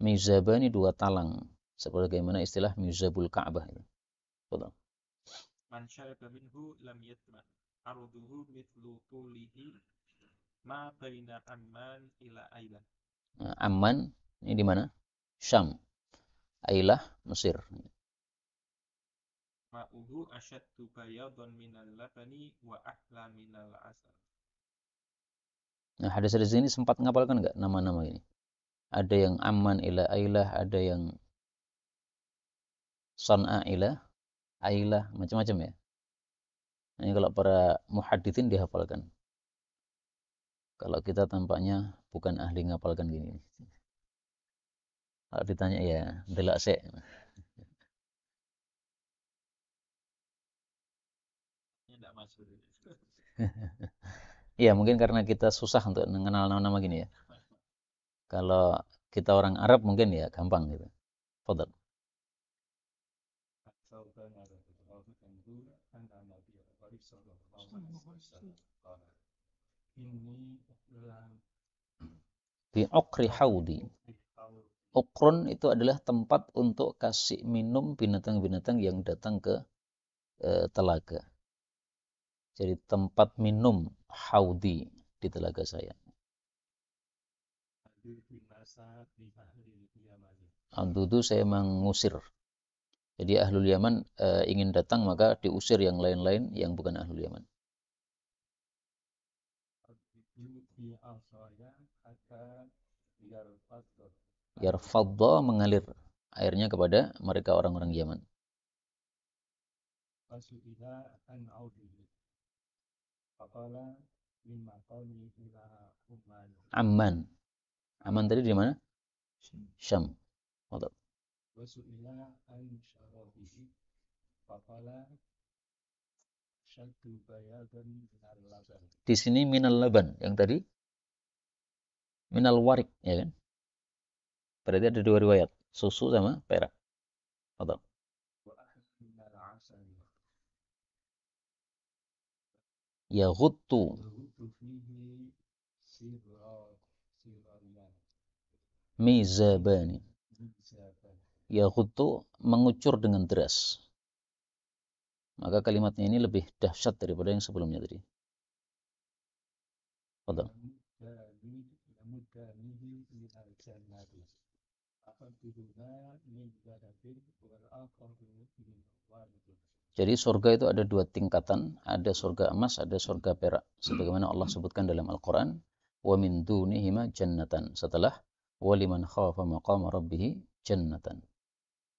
Mizabani dua talang sebagaimana istilah mizabul Ka'bah itu. Betul. Man syariba minhu lam yatma arduhu mithlu tulihi ma baina Amman ila Ailah. Nah, Amman ini di mana? Syam. Ailah Mesir. Ma'uhu asyaddu bayadan minal labani wa ahla minal asal. Nah, hadis-hadis ini sempat ngapalkan enggak nama-nama ini? Ada yang Amman ila Ailah, ada yang Son'a ila Ailah, macam-macam ya. Nah, ini kalau para muhadithin dihafalkan. Kalau kita tampaknya bukan ahli ngapalkan gini. Kalau ditanya ya, delak sik. Tidak masuk. Iya, mungkin karena kita susah untuk mengenal nama-nama gini ya. Kalau kita orang Arab mungkin ya gampang gitu. Fadal. Di Okri Haudi. Okron itu adalah tempat untuk kasih minum binatang-binatang yang datang ke telaga. Jadi tempat minum haudi di telaga saya. Andudu saya mengusir. Jadi ahlul Yaman ingin datang maka diusir yang lain-lain yang bukan ahlul Yaman. Yarfadda mengalir airnya kepada mereka orang-orang Yaman. Amman. Amman tadi di mana? Syam. Betul. Di sini minal laban, yang tadi minal warik, ya kan? Berarti ada dua riwayat, susu sama perak. Betul. Yaghuttu mizabani. Yaghuttu mengucur dengan deras. Maka kalimatnya ini lebih dahsyat daripada yang sebelumnya tadi. Betul. Jadi surga itu ada dua tingkatan, ada surga emas, ada surga perak. Sebagaimana Allah sebutkan dalam Al-Quran, وَمِن دُونِهِمَا جَنَّةً. Setelah, وَلِمَنْ خَافَ مَقَامَ رَبِّهِ جَنَّةً.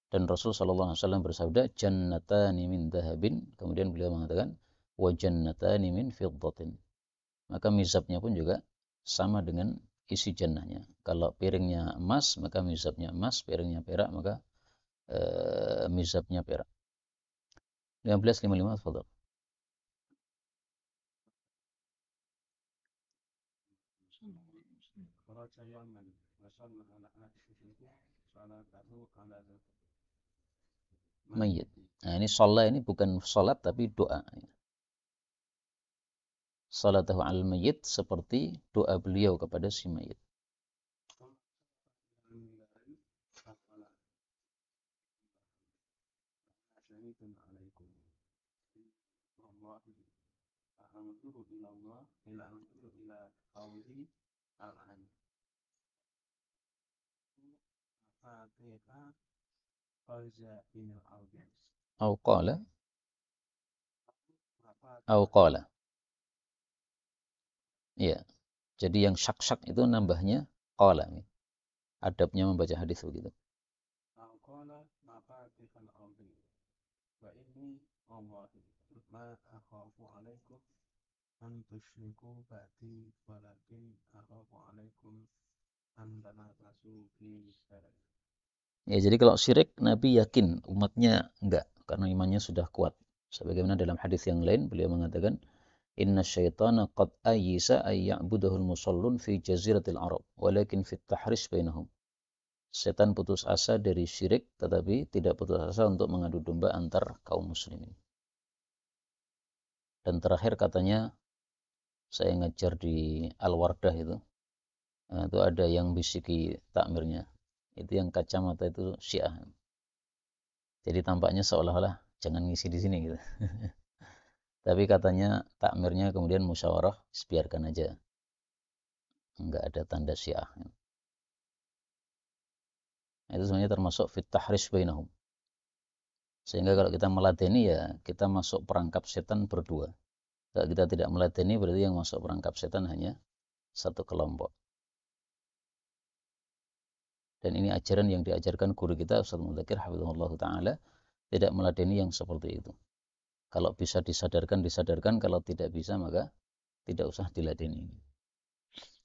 Dan Rasul SAW bersabda, jannatani min dahabin. Kemudian beliau mengatakan, wa jannatani min fiddatin. Maka mizabnya pun juga sama dengan isi jannahnya. Kalau piringnya emas, maka mizabnya emas. Piringnya perak, maka mizabnya perak. 15:55, tafadhal. خرج يوما وصلى على عائشة صلاته على Mayyit. Nah, ini sholat ini bukan sholat tapi doa. Salatahu al mayyit seperti doa beliau kepada si mayyit. Au qala. Au qala. Iya. Jadi yang syak-syak itu nambahnya qala. Adabnya membaca hadis begitu. Ya, jadi kalau syirik Nabi yakin, umatnya enggak, karena imannya sudah kuat. Sebagaimana dalam hadis yang lain beliau mengatakan, inna syaitana qad ayyisa ay ya'budahul musallun fi jaziratil Arab, walakin fit tahrish bainahum. Setan putus asa dari syirik, tetapi tidak putus asa untuk mengadu domba antar kaum muslimin. Dan terakhir katanya, saya ngajar di Al-Wardah itu ada yang bisiki takmirnya. Itu yang kacamata itu Syiah. Jadi tampaknya seolah-olah jangan ngisi di sini gitu. Tapi katanya takmirnya kemudian musyawarah, biarkan aja. Enggak ada tanda Syiah. Itu sebenarnya termasuk fit tahrish bainahum. Sehingga kalau kita meladeni ya kita masuk perangkap setan berdua. Kalau kita tidak meladeni berarti yang masuk perangkap setan hanya satu kelompok. Dan ini ajaran yang diajarkan guru kita Ustaz Mudzakir hafizahullah taala, tidak meladeni yang seperti itu. Kalau bisa disadarkan, kalau tidak bisa maka tidak usah diladeni.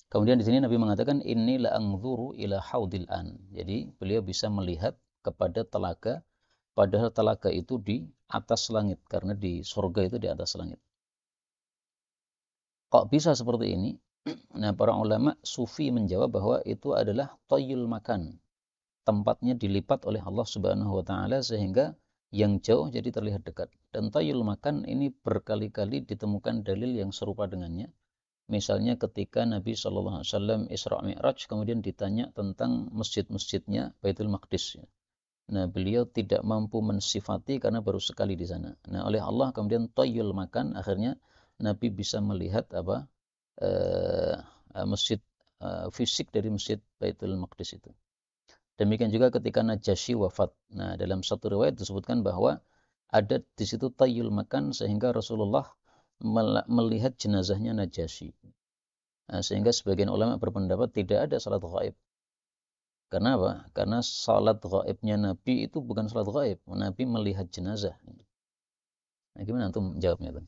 Kemudian di sini Nabi mengatakan inni la anzuru ila haudil an. Jadi beliau bisa melihat kepada telaga, padahal telaga itu di atas langit karena di surga itu di atas langit. Kok bisa seperti ini? Nah, para ulama sufi menjawab bahwa itu adalah tayyul makan. Tempatnya dilipat oleh Allah Subhanahu wa taala sehingga yang jauh jadi terlihat dekat. Dan tayyul makan ini berkali-kali ditemukan dalil yang serupa dengannya. Misalnya ketika Nabi SAW Isra Mi'raj kemudian ditanya tentang masjid-masjidnya Baitul Maqdis. Nah, beliau tidak mampu mensifati karena baru sekali di sana. Nah, oleh Allah kemudian tayyul makan, akhirnya Nabi bisa melihat masjid fisik dari masjid Baitul Maqdis itu. Demikian juga ketika Najasyi wafat. Nah, dalam satu riwayat disebutkan bahwa ada di situ tayyul makan sehingga Rasulullah melihat jenazahnya Najasyi. Nah, sehingga sebagian ulama berpendapat tidak ada salat ghaib. Karena apa? Karena salat ghaibnya Nabi itu bukan salat ghaib. Nabi melihat jenazah. Nah, gimana antum jawabnya tuh?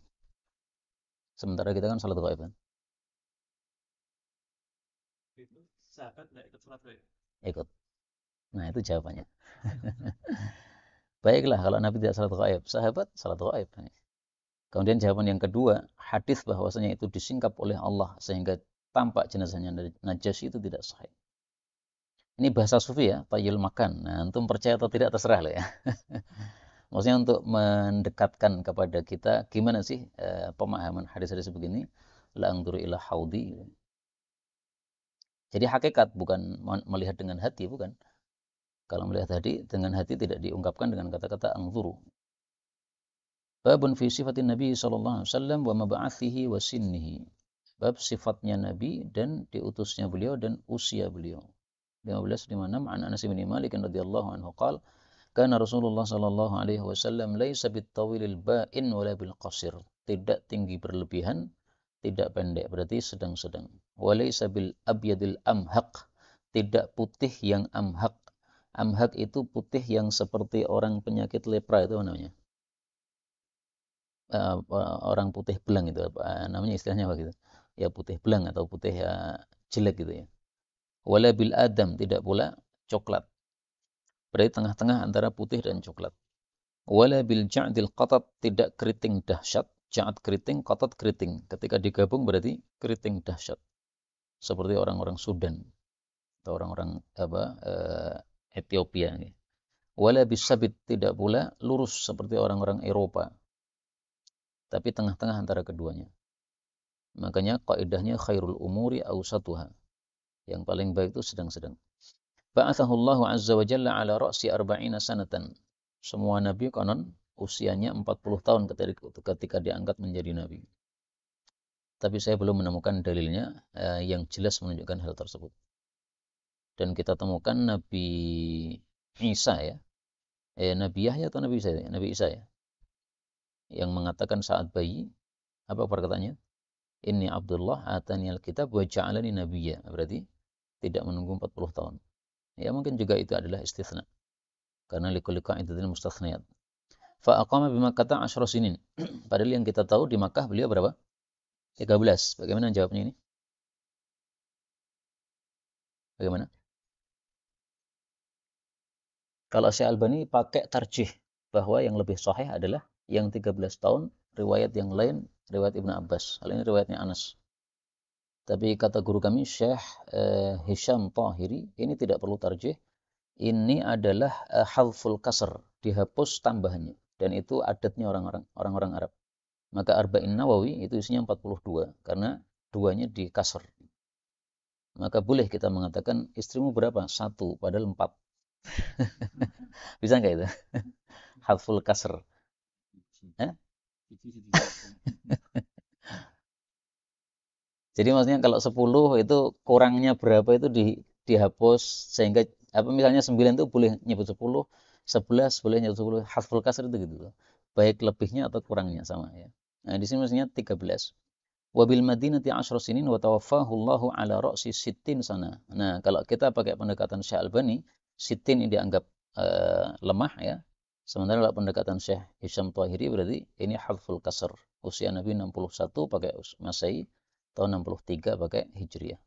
Sementara kita kan salat ghaib kan? Itu sahabat tidak ikut salat ghaib. Ikut. Nah, itu jawabannya. Baiklah, kalau Nabi tidak salat ghaib, sahabat salat ghaib. Kemudian jawaban yang kedua, hadis bahwasanya itu disingkap oleh Allah sehingga tampak jenazahnya Najasyi itu tidak sahih. Ini bahasa sufi ya, tayyul makan. Nah, antum percaya atau tidak terserah lah ya. Maksudnya untuk mendekatkan kepada kita gimana sih pemahaman hadis-hadis begini, la anzuru ila haudi. Jadi hakikat bukan melihat dengan hati, bukan. Kalau melihat hati, dengan hati tidak diungkapkan dengan kata-kata anzuru. Babun fi sifatin Nabi sallallahu alaihi wasallam wa mab'athihi wa sinnihi. Bab sifatnya Nabi dan diutusnya beliau dan usia beliau. 15:56 an Anas bin Malik radhiyallahu anhu qala Karena Rasulullah sallallahu alaihi wasallam laisa bitawilil ba'in wala bil qasir. Tidak tinggi berlebihan, tidak pendek, berarti sedang-sedang. Walaysa bil abyadil amhaq. Tidak putih yang amhaq. Amhaq itu putih yang seperti orang penyakit lepra, itu namanya. Orang putih belang itu namanya, istilahnya apa gitu? Ya putih belang atau putih jelek gitu ya. Wala bil adam, tidak pula coklat. Berarti tengah-tengah antara putih dan coklat. Wala bil ja'dil qatat, tidak keriting dahsyat. Ja'ad keriting, qatat keriting. Ketika digabung berarti keriting dahsyat. Seperti orang-orang Sudan atau orang-orang Ethiopia. Wala bisabit, tidak pula lurus seperti orang-orang Eropa. Tapi tengah-tengah antara keduanya. Makanya kaidahnya khairul umuri awsatuha. Yang paling baik itu sedang-sedang. Ba'athahullahu azza wa jalla ala ra'si arba'ina sanatan. Semua nabi konon usianya 40 tahun ketika diangkat menjadi nabi. Tapi saya belum menemukan dalilnya yang jelas menunjukkan hal tersebut. Dan kita temukan Nabi Isa ya. Nabi Yahya atau Nabi Isa? Nabi Isa ya. Yang mengatakan saat bayi, apa perkataannya? Inni Abdullah atani al-kitab wa ja'alani nabiyya. Berarti tidak menunggu 40 tahun. Ya mungkin juga itu adalah istitsna. Karena likulli qa'idatin mustathniyat. Fa aqama bi Makkah 10 sinin. Padahal yang kita tahu di Makkah beliau berapa? 13. Bagaimana jawabnya ini? Bagaimana? Kalau Syekh Albani pakai tarjih bahwa yang lebih sahih adalah yang 13 tahun, riwayat yang lain riwayat Ibnu Abbas. Hal ini riwayatnya Anas. Tapi kata guru kami Syekh Hisham Tahiri, ini tidak perlu tarjih. Ini adalah hadful kasr, dihapus tambahannya, dan itu adatnya orang-orang Arab. Maka Arba'in Nawawi itu isinya 42 karena duanya di kasr. Maka boleh kita mengatakan istrimu berapa? 1 padahal 4. Bisa nggak itu? Hadful kasr. Jadi maksudnya kalau 10 itu kurangnya berapa itu dihapus sehingga misalnya 9 itu boleh nyebut 10, 11 boleh nyebut 10, hadful kasr itu gitu. Baik lebihnya atau kurangnya sama ya. Nah, di sini maksudnya 13. Wabil Madinati 10 sinin wa tawaffahu Allahu ala ra'si 60 sana. Nah, kalau kita pakai pendekatan Syekh Albani, 60 ini dianggap lemah ya. Sementara kalau pendekatan Syekh Hisham Tahiri berarti ini hadful kasr. Usia Nabi 61 pakai Masehi, tahun 63 pakai Hijriah.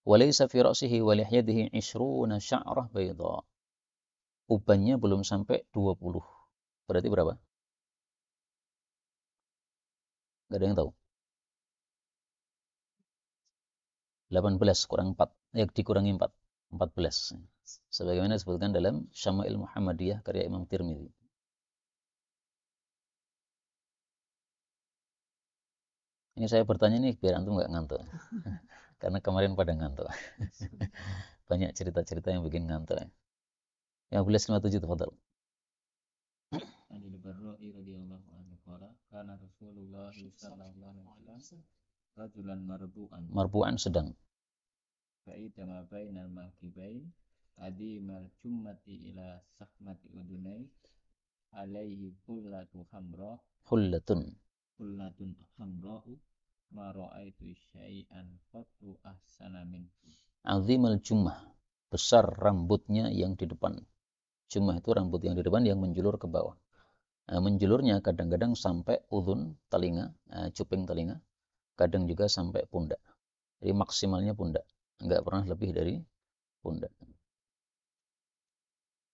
Walaysa fi ra'sihi wa lihyatihi 20 sya'rah bayda. Ubannya belum sampai 20. Berarti berapa? Gak ada yang tahu. 18 kurang 4. Dikurangi 4. 14. Sebagaimana disebutkan dalam Syama'il Muhammadiyah karya Imam Tirmidzi. Ini saya bertanya nih biar antum nggak ngantuk. Karena kemarin pada ngantuk. Banyak cerita-cerita yang bikin ngantuk. Yang 57 tafadhal. Anil Barra'i radhiyallahu anhu qala kana Rasulullah sallallahu alaihi wasallam rajulan marbu'an. Marbu'an sedang. Fa'ida ma bainal makibain adimal jummati ila sahmati udunai alaihi hullatu hamra. Hullatun Hamra'u ma ra'aitu syai'an qattu ahsana min. Azimal jummah, besar rambutnya yang di depan. Jummah itu rambut yang di depan yang menjulur ke bawah. Menjulurnya kadang-kadang sampai udhun, telinga, cuping telinga. Kadang juga sampai pundak. Jadi maksimalnya pundak. Enggak pernah lebih dari pundak.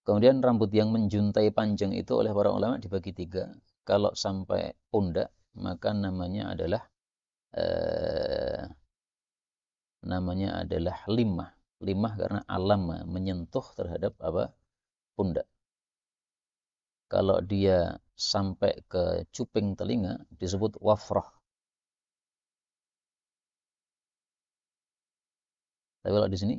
Kemudian rambut yang menjuntai panjang itu oleh para ulama dibagi 3. Kalau sampai pundak, maka namanya adalah limah. Limah karena alama, menyentuh terhadap pundak. Kalau dia sampai ke cuping telinga disebut wafrah. Tapi kalau di sini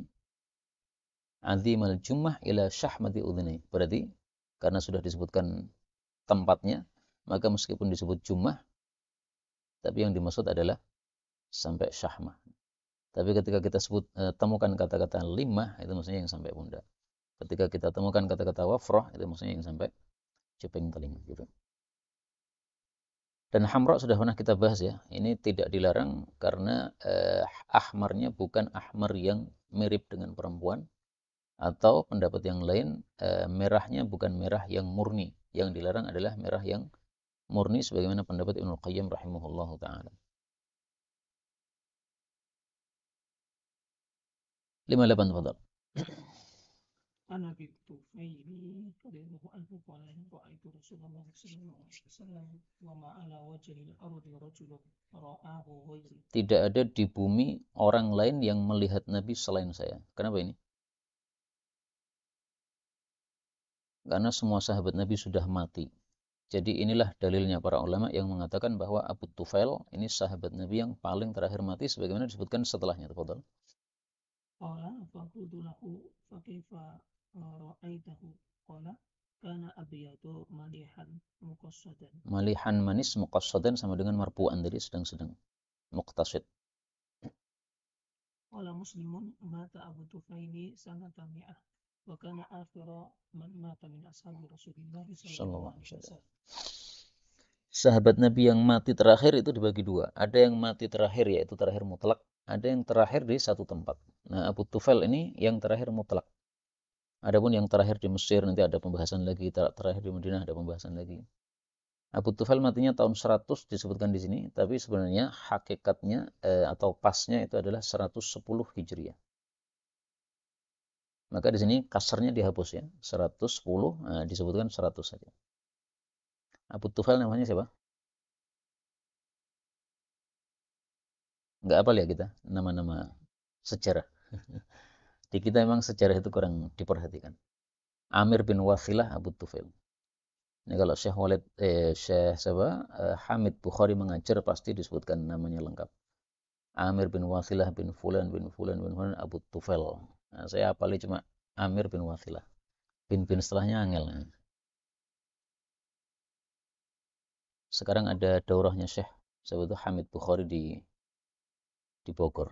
azimal jummah ila syahmati udhunai. Berarti karena sudah disebutkan tempatnya, maka meskipun disebut jummah, tapi yang dimaksud adalah sampai syahmah. Tapi ketika kita temukan kata-kata limah, itu maksudnya yang sampai pundak. Ketika kita temukan kata-kata wafrah, itu maksudnya yang sampai cepeng telinga gitu. Dan hamra sudah pernah kita bahas ya. Ini tidak dilarang karena ahmarnya bukan ahmar yang mirip dengan perempuan, atau pendapat yang lain merahnya bukan merah yang murni. Yang dilarang adalah merah yang murni sebagaimana pendapat Ibnu Qayyim rahimahullahu taala. 58 fadhal. أنا بالطفيل رضي الله عنه قال رأيت رسول الله صلى الله عليه وسلم وما على وجه الأرض رجل رآه غيري. Tidak ada di bumi orang lain yang melihat Nabi selain saya. Kenapa ini? Karena semua sahabat Nabi sudah mati. Jadi inilah dalilnya para ulama yang mengatakan bahwa Abu Tufail ini sahabat Nabi yang paling terakhir mati sebagaimana disebutkan setelahnya. Tafadhal. Qala faqultu lahu fakaifa ra'aitahu qala kana abyadu malihan muqassadan. Malihan manis muqassadan sama dengan marfu'an tadi sedang-sedang muqtasid. Qala Muslimun mata Abu Tufaili sanata mi'ah wa kana akhira man mata min ashabi Rasulillah sallallahu alaihi wasallam. Sahabat Nabi yang mati terakhir itu dibagi dua. Ada yang mati terakhir yaitu terakhir mutlak, ada yang terakhir di satu tempat. Nah, Abu Tufail ini yang terakhir mutlak. Adapun yang terakhir di Mesir nanti ada pembahasan lagi, terakhir di Madinah ada pembahasan lagi. Abu Tufail matinya tahun 100 disebutkan di sini, tapi sebenarnya hakikatnya atau pasnya itu adalah 110 Hijriah. Maka di sini kasarnya dihapus ya, 110, nah, disebutkan 100 saja. Abu Tufail namanya siapa? Enggak apal ya kita nama-nama sejarah. Di kita memang sejarah itu kurang diperhatikan. Amir bin Wasilah Abu Tufail. Ini kalau Syekh Walid Hamid Bukhari mengajar pasti disebutkan namanya lengkap. Amir bin Wasilah bin Fulan bin Fulan bin Fulan Abu Tufail. Nah, saya apalnya cuma Amir bin Wasilah. Bin setelahnya angel. Sekarang ada daurahnya Syekh sebetulnya Hamid Bukhari di Bogor,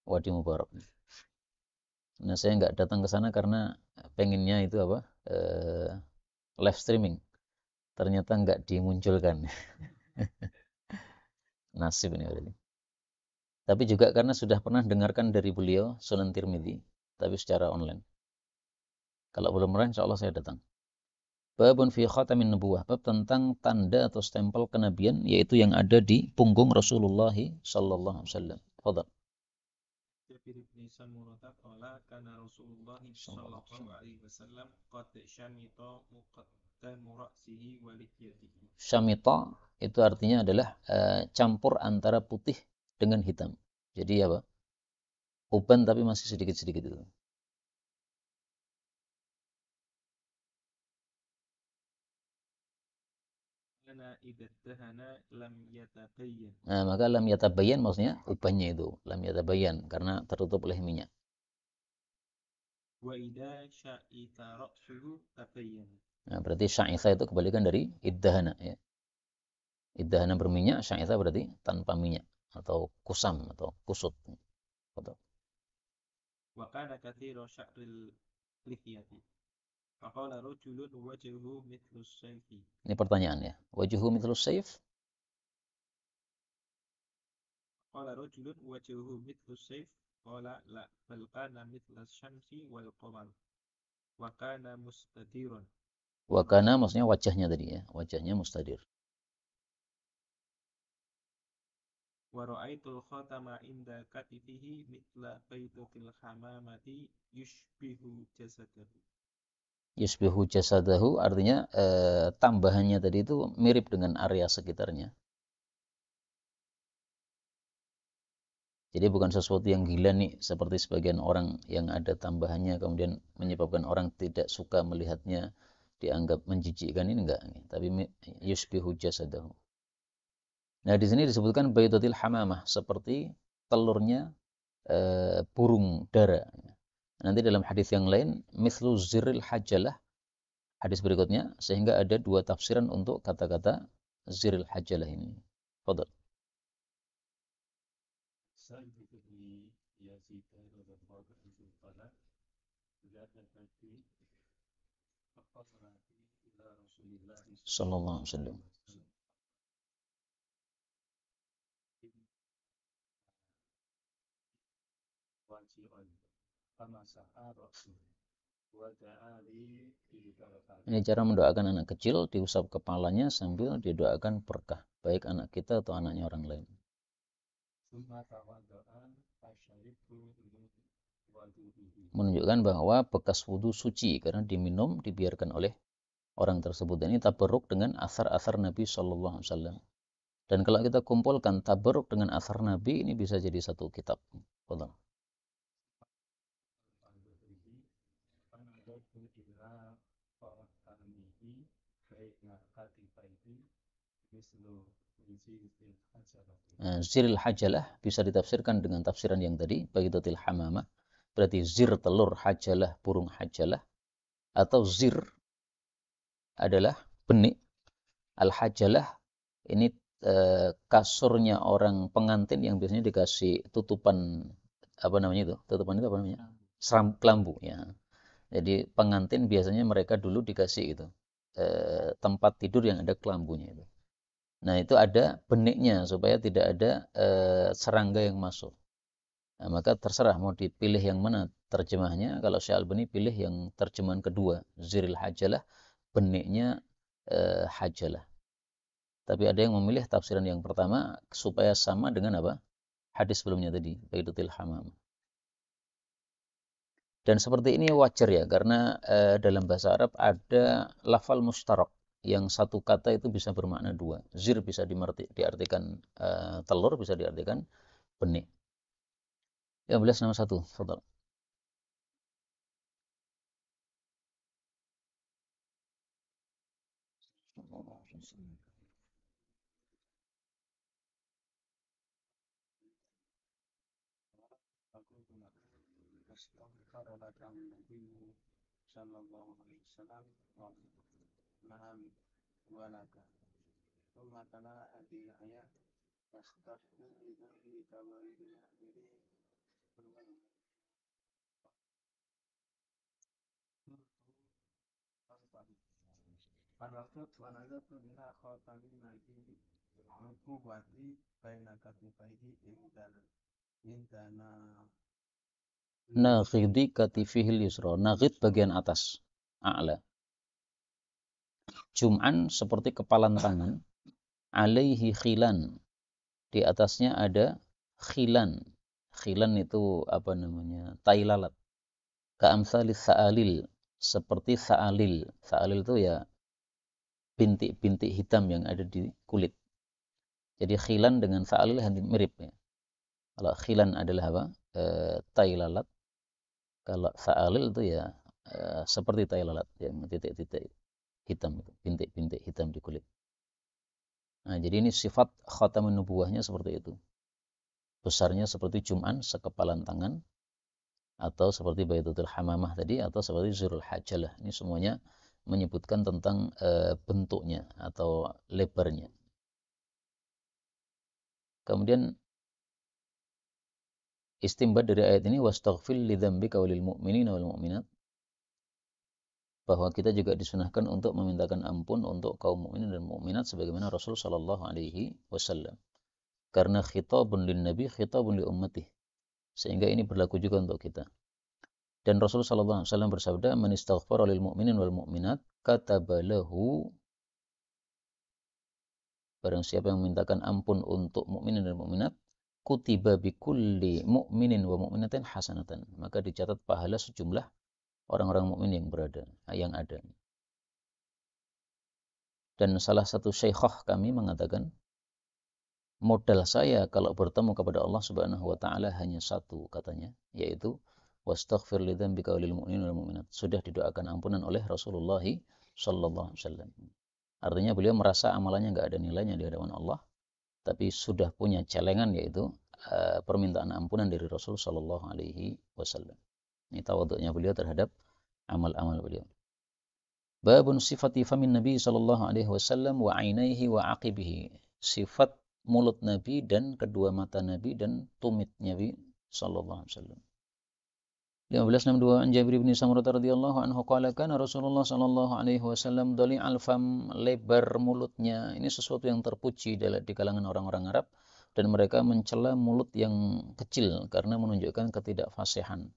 Wadi Mubarak. Nah, saya nggak datang ke sana karena pengennya itu apa? Live streaming. Ternyata nggak dimunculkan. Nasib ini berarti. Tapi juga karena sudah pernah dengarkan dari beliau Sunan Tirmidzi, tapi secara online. Kalau belum pernah, insya Allah saya datang. Babun fi khatamin nubuwah, bab tentang tanda atau stempel kenabian, yaitu yang ada di punggung Rasulullah sallallahu alaihi wasallam. Fadhal. Jabir bin Samurah qala kana Rasulullah sallallahu alaihi wasallam qad shamita muqaddamu ra'sihi wa lihyatihi. Syamita itu artinya adalah campur antara putih dengan hitam. Jadi apa? Uban tapi masih sedikit-sedikit itu. Nah, maka lam yatabayyan maksudnya ubannya itu lam yatabayyan karena tertutup oleh minyak. Wa idza sya'ita ra'suhu tabayyan. Nah, berarti sya'itha itu kebalikan dari iddahana ya. Iddahana berminyak, sya'itha berarti tanpa minyak atau kusam atau kusut. Betul. Wa kana katsiru sya'ril lihyati. Faqala rajulun wajhuhu mithlu sayfi. Ini pertanyaan ya. Wajhuhu mithlu sayf? Qala rajulun wajhuhu mithlu sayf. Qala la bal kana mithla syamsi wal qamar. Wa kana mustadiran. Wa kana maksudnya wajahnya tadi ya. Wajahnya mustadir. Wa ra'aitul khatama inda katifihi mithla baydatil hamamati yushbihu jasadahu. Yusbihu jasadahu artinya tambahannya tadi itu mirip dengan area sekitarnya. Jadi bukan sesuatu yang gila nih seperti sebagian orang yang ada tambahannya kemudian menyebabkan orang tidak suka melihatnya, dianggap menjijikkan, ini enggak. Tapi yusbihu jasadahu. Nah, di sini disebutkan baydatil hamamah seperti telurnya burung dara. Nanti dalam hadis yang lain mithlu zirril hajalah, hadis berikutnya, sehingga ada dua tafsiran untuk kata-kata zirril hajalah ini. Fadhal. sallallahu alaihi wasallam. Ini cara mendoakan anak kecil, diusap kepalanya sambil didoakan berkah, baik anak kita atau anaknya orang lain. Menunjukkan bahwa bekas wudhu suci karena diminum, dibiarkan oleh orang tersebut. Dan ini tabarruk dengan asar-asar Nabi Sallallahu Alaihi Wasallam. Dan kalau kita kumpulkan tabarruk dengan asar Nabi, ini bisa jadi satu kitab. Betul. Ziril hajalah bisa ditafsirkan dengan tafsiran yang tadi, bagidatil hamamah, berarti zir telur, hajalah burung hajalah, atau zir adalah benik. Al hajalah ini kasurnya orang pengantin yang biasanya dikasih tutupan tutupan itu apa namanya? Seram kelambu ya. Jadi pengantin biasanya mereka dulu dikasih itu tempat tidur yang ada kelambunya itu. Nah, itu ada beniknya supaya tidak ada serangga yang masuk. Nah, maka terserah mau dipilih yang mana terjemahnya. Kalau Syalbani pilih yang terjemahan kedua, ziril hajalah, beniknya hajalah. Tapi ada yang memilih tafsiran yang pertama supaya sama dengan apa? Hadis sebelumnya tadi, baidatil hamam. Dan seperti ini wajar ya, karena dalam bahasa Arab ada lafal mustarak, yang satu kata itu bisa bermakna dua. Zir bisa diartikan telur, bisa diartikan benih. 15 nomor 1, fadhal. Naghidi katifihil yusra. Naghid bagian atas, a'la. Jum'an seperti kepalan tangan. Alaihi khilan. Di atasnya ada khilan. Khilan itu apa namanya? Tai lalat. Ka'amsalis sa'alil. Seperti sa'alil. Sa'alil itu ya bintik-bintik hitam yang ada di kulit. Jadi khilan dengan sa'alil mirip ya. Kalau khilan adalah apa? Tai lalat. Kalau sa'alil itu ya seperti tai lalat yang titik-titik hitam itu, bintik-bintik hitam di kulit. Nah, jadi ini sifat khatamun nubuwahnya seperti itu. Besarnya seperti jum'an, sekepalan tangan, atau seperti baidatul hamamah tadi, atau seperti zirul hajalah. Ini semuanya menyebutkan tentang bentuknya atau lebarnya. Kemudian istimbat dari ayat ini, wastaghfir lidzambika walil mu'minina wal mu'minat, bahwa kita juga disunahkan untuk memintakan ampun untuk kaum mukminin dan mukminat sebagaimana Rasul sallallahu alaihi wasallam. Karena khitabun lin nabi, khitabun li ummati. Sehingga ini berlaku juga untuk kita. Dan Rasul sallallahu alaihi wasallam bersabda, "Man istaghfara lil mu'minin wal mu'minat katabalahu." Barang siapa yang memintakan ampun untuk mukminin dan mukminat, kutiba bikulli mu'minin wa mu'minatin hasanatan. Maka dicatat pahala sejumlah orang-orang mukmin yang ada. Dan salah satu syekhah kami mengatakan, modal saya kalau bertemu kepada Allah Subhanahu wa taala hanya satu katanya, yaitu wastaghfir lidzambika walil mu'minin wal mu'minat. Sudah didoakan ampunan oleh Rasulullah sallallahu alaihi wasallam. Artinya beliau merasa amalannya enggak ada nilainya di hadapan Allah, tapi sudah punya celengan, yaitu permintaan ampunan dari Rasul sallallahu alaihi wasallam. Ini tawaduknya beliau terhadap amal-amal beliau. Babun sifati famin Nabi sallallahu alaihi wasallam wa ainaihi wa aqibihi. Sifat mulut Nabi dan kedua mata Nabi dan tumit Nabi sallallahu alaihi wasallam. 1562 an Jabir bin Samurah radhiyallahu anhu qala kana Rasulullah sallallahu alaihi wasallam dali'al fam, lebar mulutnya. Ini sesuatu yang terpuji di kalangan orang-orang Arab, dan mereka mencela mulut yang kecil karena menunjukkan ketidakfasihan.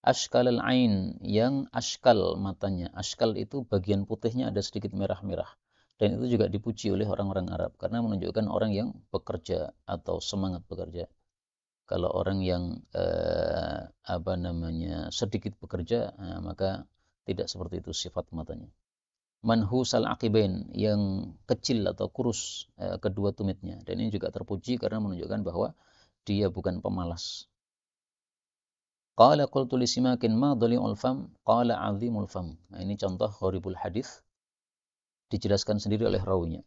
Ashkal al-ain, yang ashkal matanya. Ashkal itu bagian putihnya ada sedikit merah-merah. Dan itu juga dipuji oleh orang-orang Arab karena menunjukkan orang yang bekerja atau semangat bekerja. Kalau orang yang sedikit bekerja, maka tidak seperti itu sifat matanya. Manhusal aqibain, yang kecil atau kurus kedua tumitnya. Dan ini juga terpuji karena menunjukkan bahwa dia bukan pemalas. Qala qultu li Simakin ma dhali'ul fam, qala 'azimul fam. Nah, ini contoh gharibul hadis, dijelaskan sendiri oleh rawinya.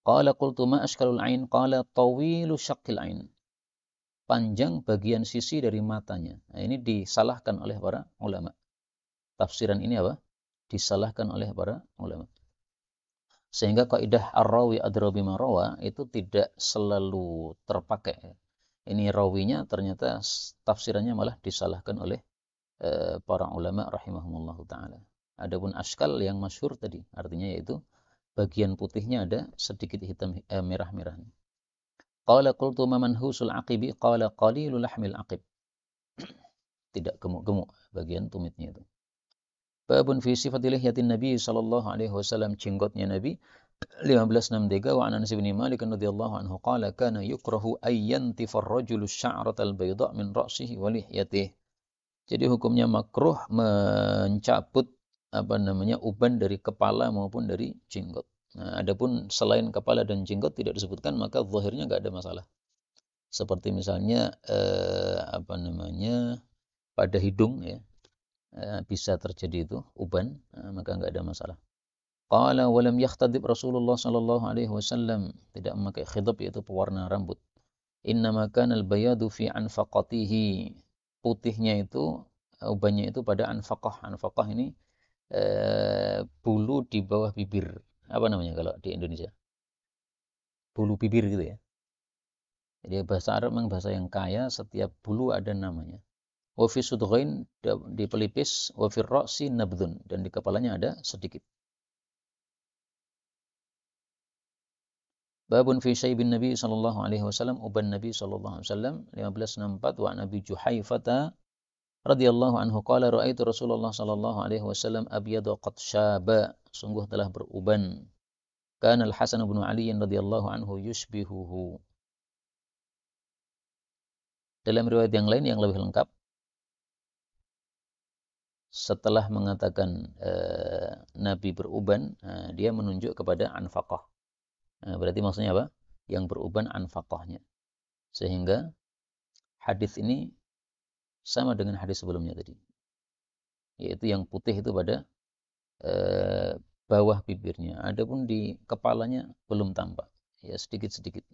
Qala qultu ma ashkalul ain, qala tawilu syaqqil ain. Panjang bagian sisi dari matanya. Nah, ini disalahkan oleh para ulama. Tafsiran ini apa? Disalahkan oleh para ulama. Sehingga kaidah ar-rawi adra bima rawa itu tidak selalu terpakai. Ini rawinya ternyata tafsirannya malah disalahkan oleh para ulama rahimahumullah ta'ala. Adapun ashkal yang masyhur tadi, artinya yaitu bagian putihnya ada sedikit hitam merah-merahnya. Qala qultu manhusul aqibi, qala qalilul lahmil aqib. Tidak gemuk-gemuk bagian tumitnya itu. Babun fi sifatil lihyatin Nabi sallallahu alaihi wasallam, jenggotnya Nabi. 1563 wa Anas bin Malik radhiyallahu anhu qala kana yukrahu ayyantifar rajulu sya'ratal bayda min ra'sihi wa lihyatihi. Jadi hukumnya makruh mencabut uban dari kepala maupun dari jenggot. Nah, adapun selain kepala dan jenggot tidak disebutkan, maka zahirnya enggak ada masalah. Seperti misalnya pada hidung ya, bisa terjadi itu uban, maka enggak ada masalah. Qala wa lam yakhtadib Rasulullah sallallahu alaihi wasallam, tidak memakai khidab yaitu pewarna rambut. Innama kana al-bayadu fi anfaqatihi, putihnya itu ubannya itu pada anfaqah. Anfaqah ini bulu di bawah bibir. Apa namanya kalau di Indonesia? Bulu bibir gitu ya. Jadi bahasa Arab memang bahasa yang kaya, setiap bulu ada namanya. Wa fi sudghain, di pelipis, wa fi ra'si nabdun, dan di kepalanya ada sedikit. Babun fi syaibin Nabi sallallahu alaihi wasallam, uban Nabi sallallahu alaihi wasallam. 1564 wa Nabi Juhaifata radhiyallahu anhu qala ra'aitu Rasulullah sallallahu alaihi wasallam abyada qad syaba, sungguh telah beruban. Kana Al-Hasan bin Ali radhiyallahu anhu yushbihuhu. Dalam riwayat yang lain yang lebih lengkap, setelah mengatakan Nabi beruban, dia menunjuk kepada anfaqah. Berarti maksudnya apa? Yang beruban anfaqahnya. Sehingga hadis ini sama dengan hadis sebelumnya tadi, yaitu yang putih itu pada bawah bibirnya. Adapun di kepalanya belum tampak, ya sedikit-sedikit.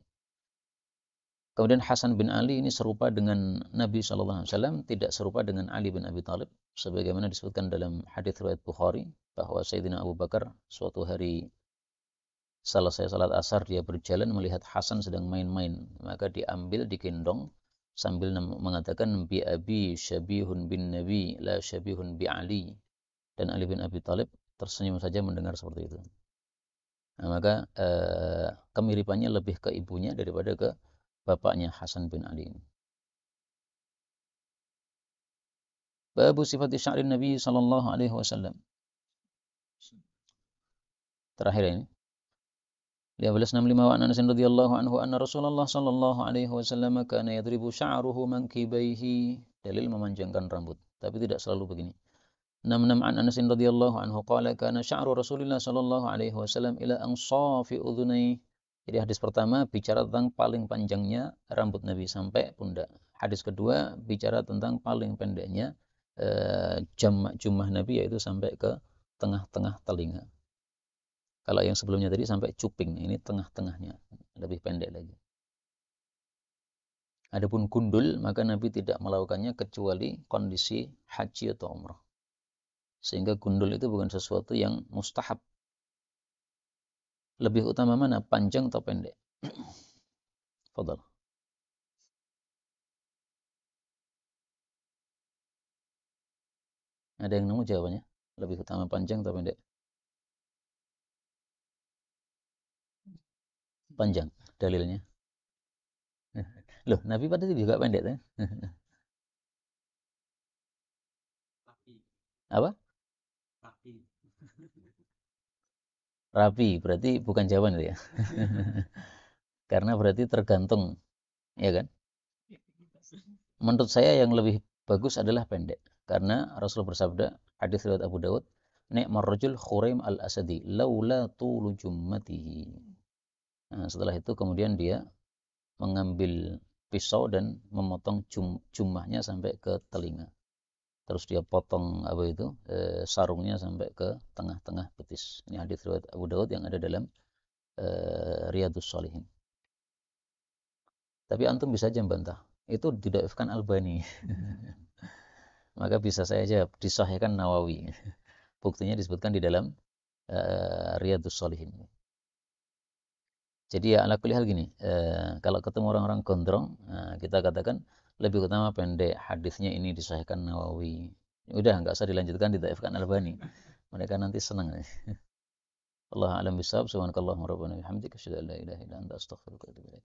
Kemudian Hasan bin Ali ini serupa dengan Nabi SAW, tidak serupa dengan Ali bin Abi Thalib, sebagaimana disebutkan dalam hadis riwayat Bukhari bahwa Sayyidina Abu Bakar suatu hari selesai salat asar, dia berjalan melihat Hasan sedang main-main, maka diambil, digendong sambil mengatakan bi abi syabihun bin Nabi la syabihun bi Ali, dan Ali bin Abi Thalib tersenyum saja mendengar seperti itu. Nah, maka kemiripannya lebih ke ibunya daripada ke bapaknya Hasan bin Ali. Babu sifati sya'rin Nabi sallallahu alaihi wasallam. Terakhir ini. 1565 wa Anas radhiyallahu anhu anna Rasulullah sallallahu alaihi wasallam kana yadribu sya'ruhu mankibaihi, dalil memanjangkan rambut, tapi tidak selalu begini. 66 an Anas radhiyallahu anhu qala kana sya'ru Rasulillah sallallahu alaihi wasallam ila ansafi udhunai. Jadi hadis pertama bicara tentang paling panjangnya rambut Nabi sampai pundak. Hadis kedua bicara tentang paling pendeknya jumah Nabi, yaitu sampai ke tengah-tengah telinga. Kalau yang sebelumnya tadi sampai cuping, ini tengah-tengahnya, lebih pendek lagi. Adapun gundul, maka Nabi tidak melakukannya kecuali kondisi haji atau umrah. Sehingga gundul itu bukan sesuatu yang mustahab. Lebih utama mana, panjang atau pendek? Fadhal. Ada yang nemu jawabannya? Lebih utama panjang atau pendek? Panjang dalilnya. Loh, Nabi pada itu juga pendek kan? Tapi Apa? tapi Rapi, berarti bukan jawaban itu ya. Karena berarti tergantung, ya kan? Menurut saya yang lebih bagus adalah pendek. Karena Rasul bersabda, hadis riwayat Abu Dawud, ni'mar rajul Khuraim al-Asadi, laula tulu jummatihi. Nah, setelah itu kemudian dia mengambil pisau dan memotong jumahnya sampai ke telinga. Terus dia potong apa itu sarungnya sampai ke tengah-tengah betis. Ini hadis riwayat Abu Dawud yang ada dalam Riyadhus Shalihin. Tapi antum bisa aja membantah. Itu didhaifkan Albani. Maka bisa saya jawab, disahihkan Nawawi. Buktinya disebutkan di dalam Riyadhus Shalihin. Jadi ya ala kulli hal gini, kalau ketemu orang-orang gondrong, kita katakan lebih utama pendek, hadisnya ini disahihkan Nawawi. Udah nggak usah dilanjutkan, didhaifkan Albani. Mereka nanti senang. Allah a'lam bishawab. Subhanakallahumma rabbana bihamdika asyhadu an la ilaha illa anta astaghfiruka wa atubu ilaik.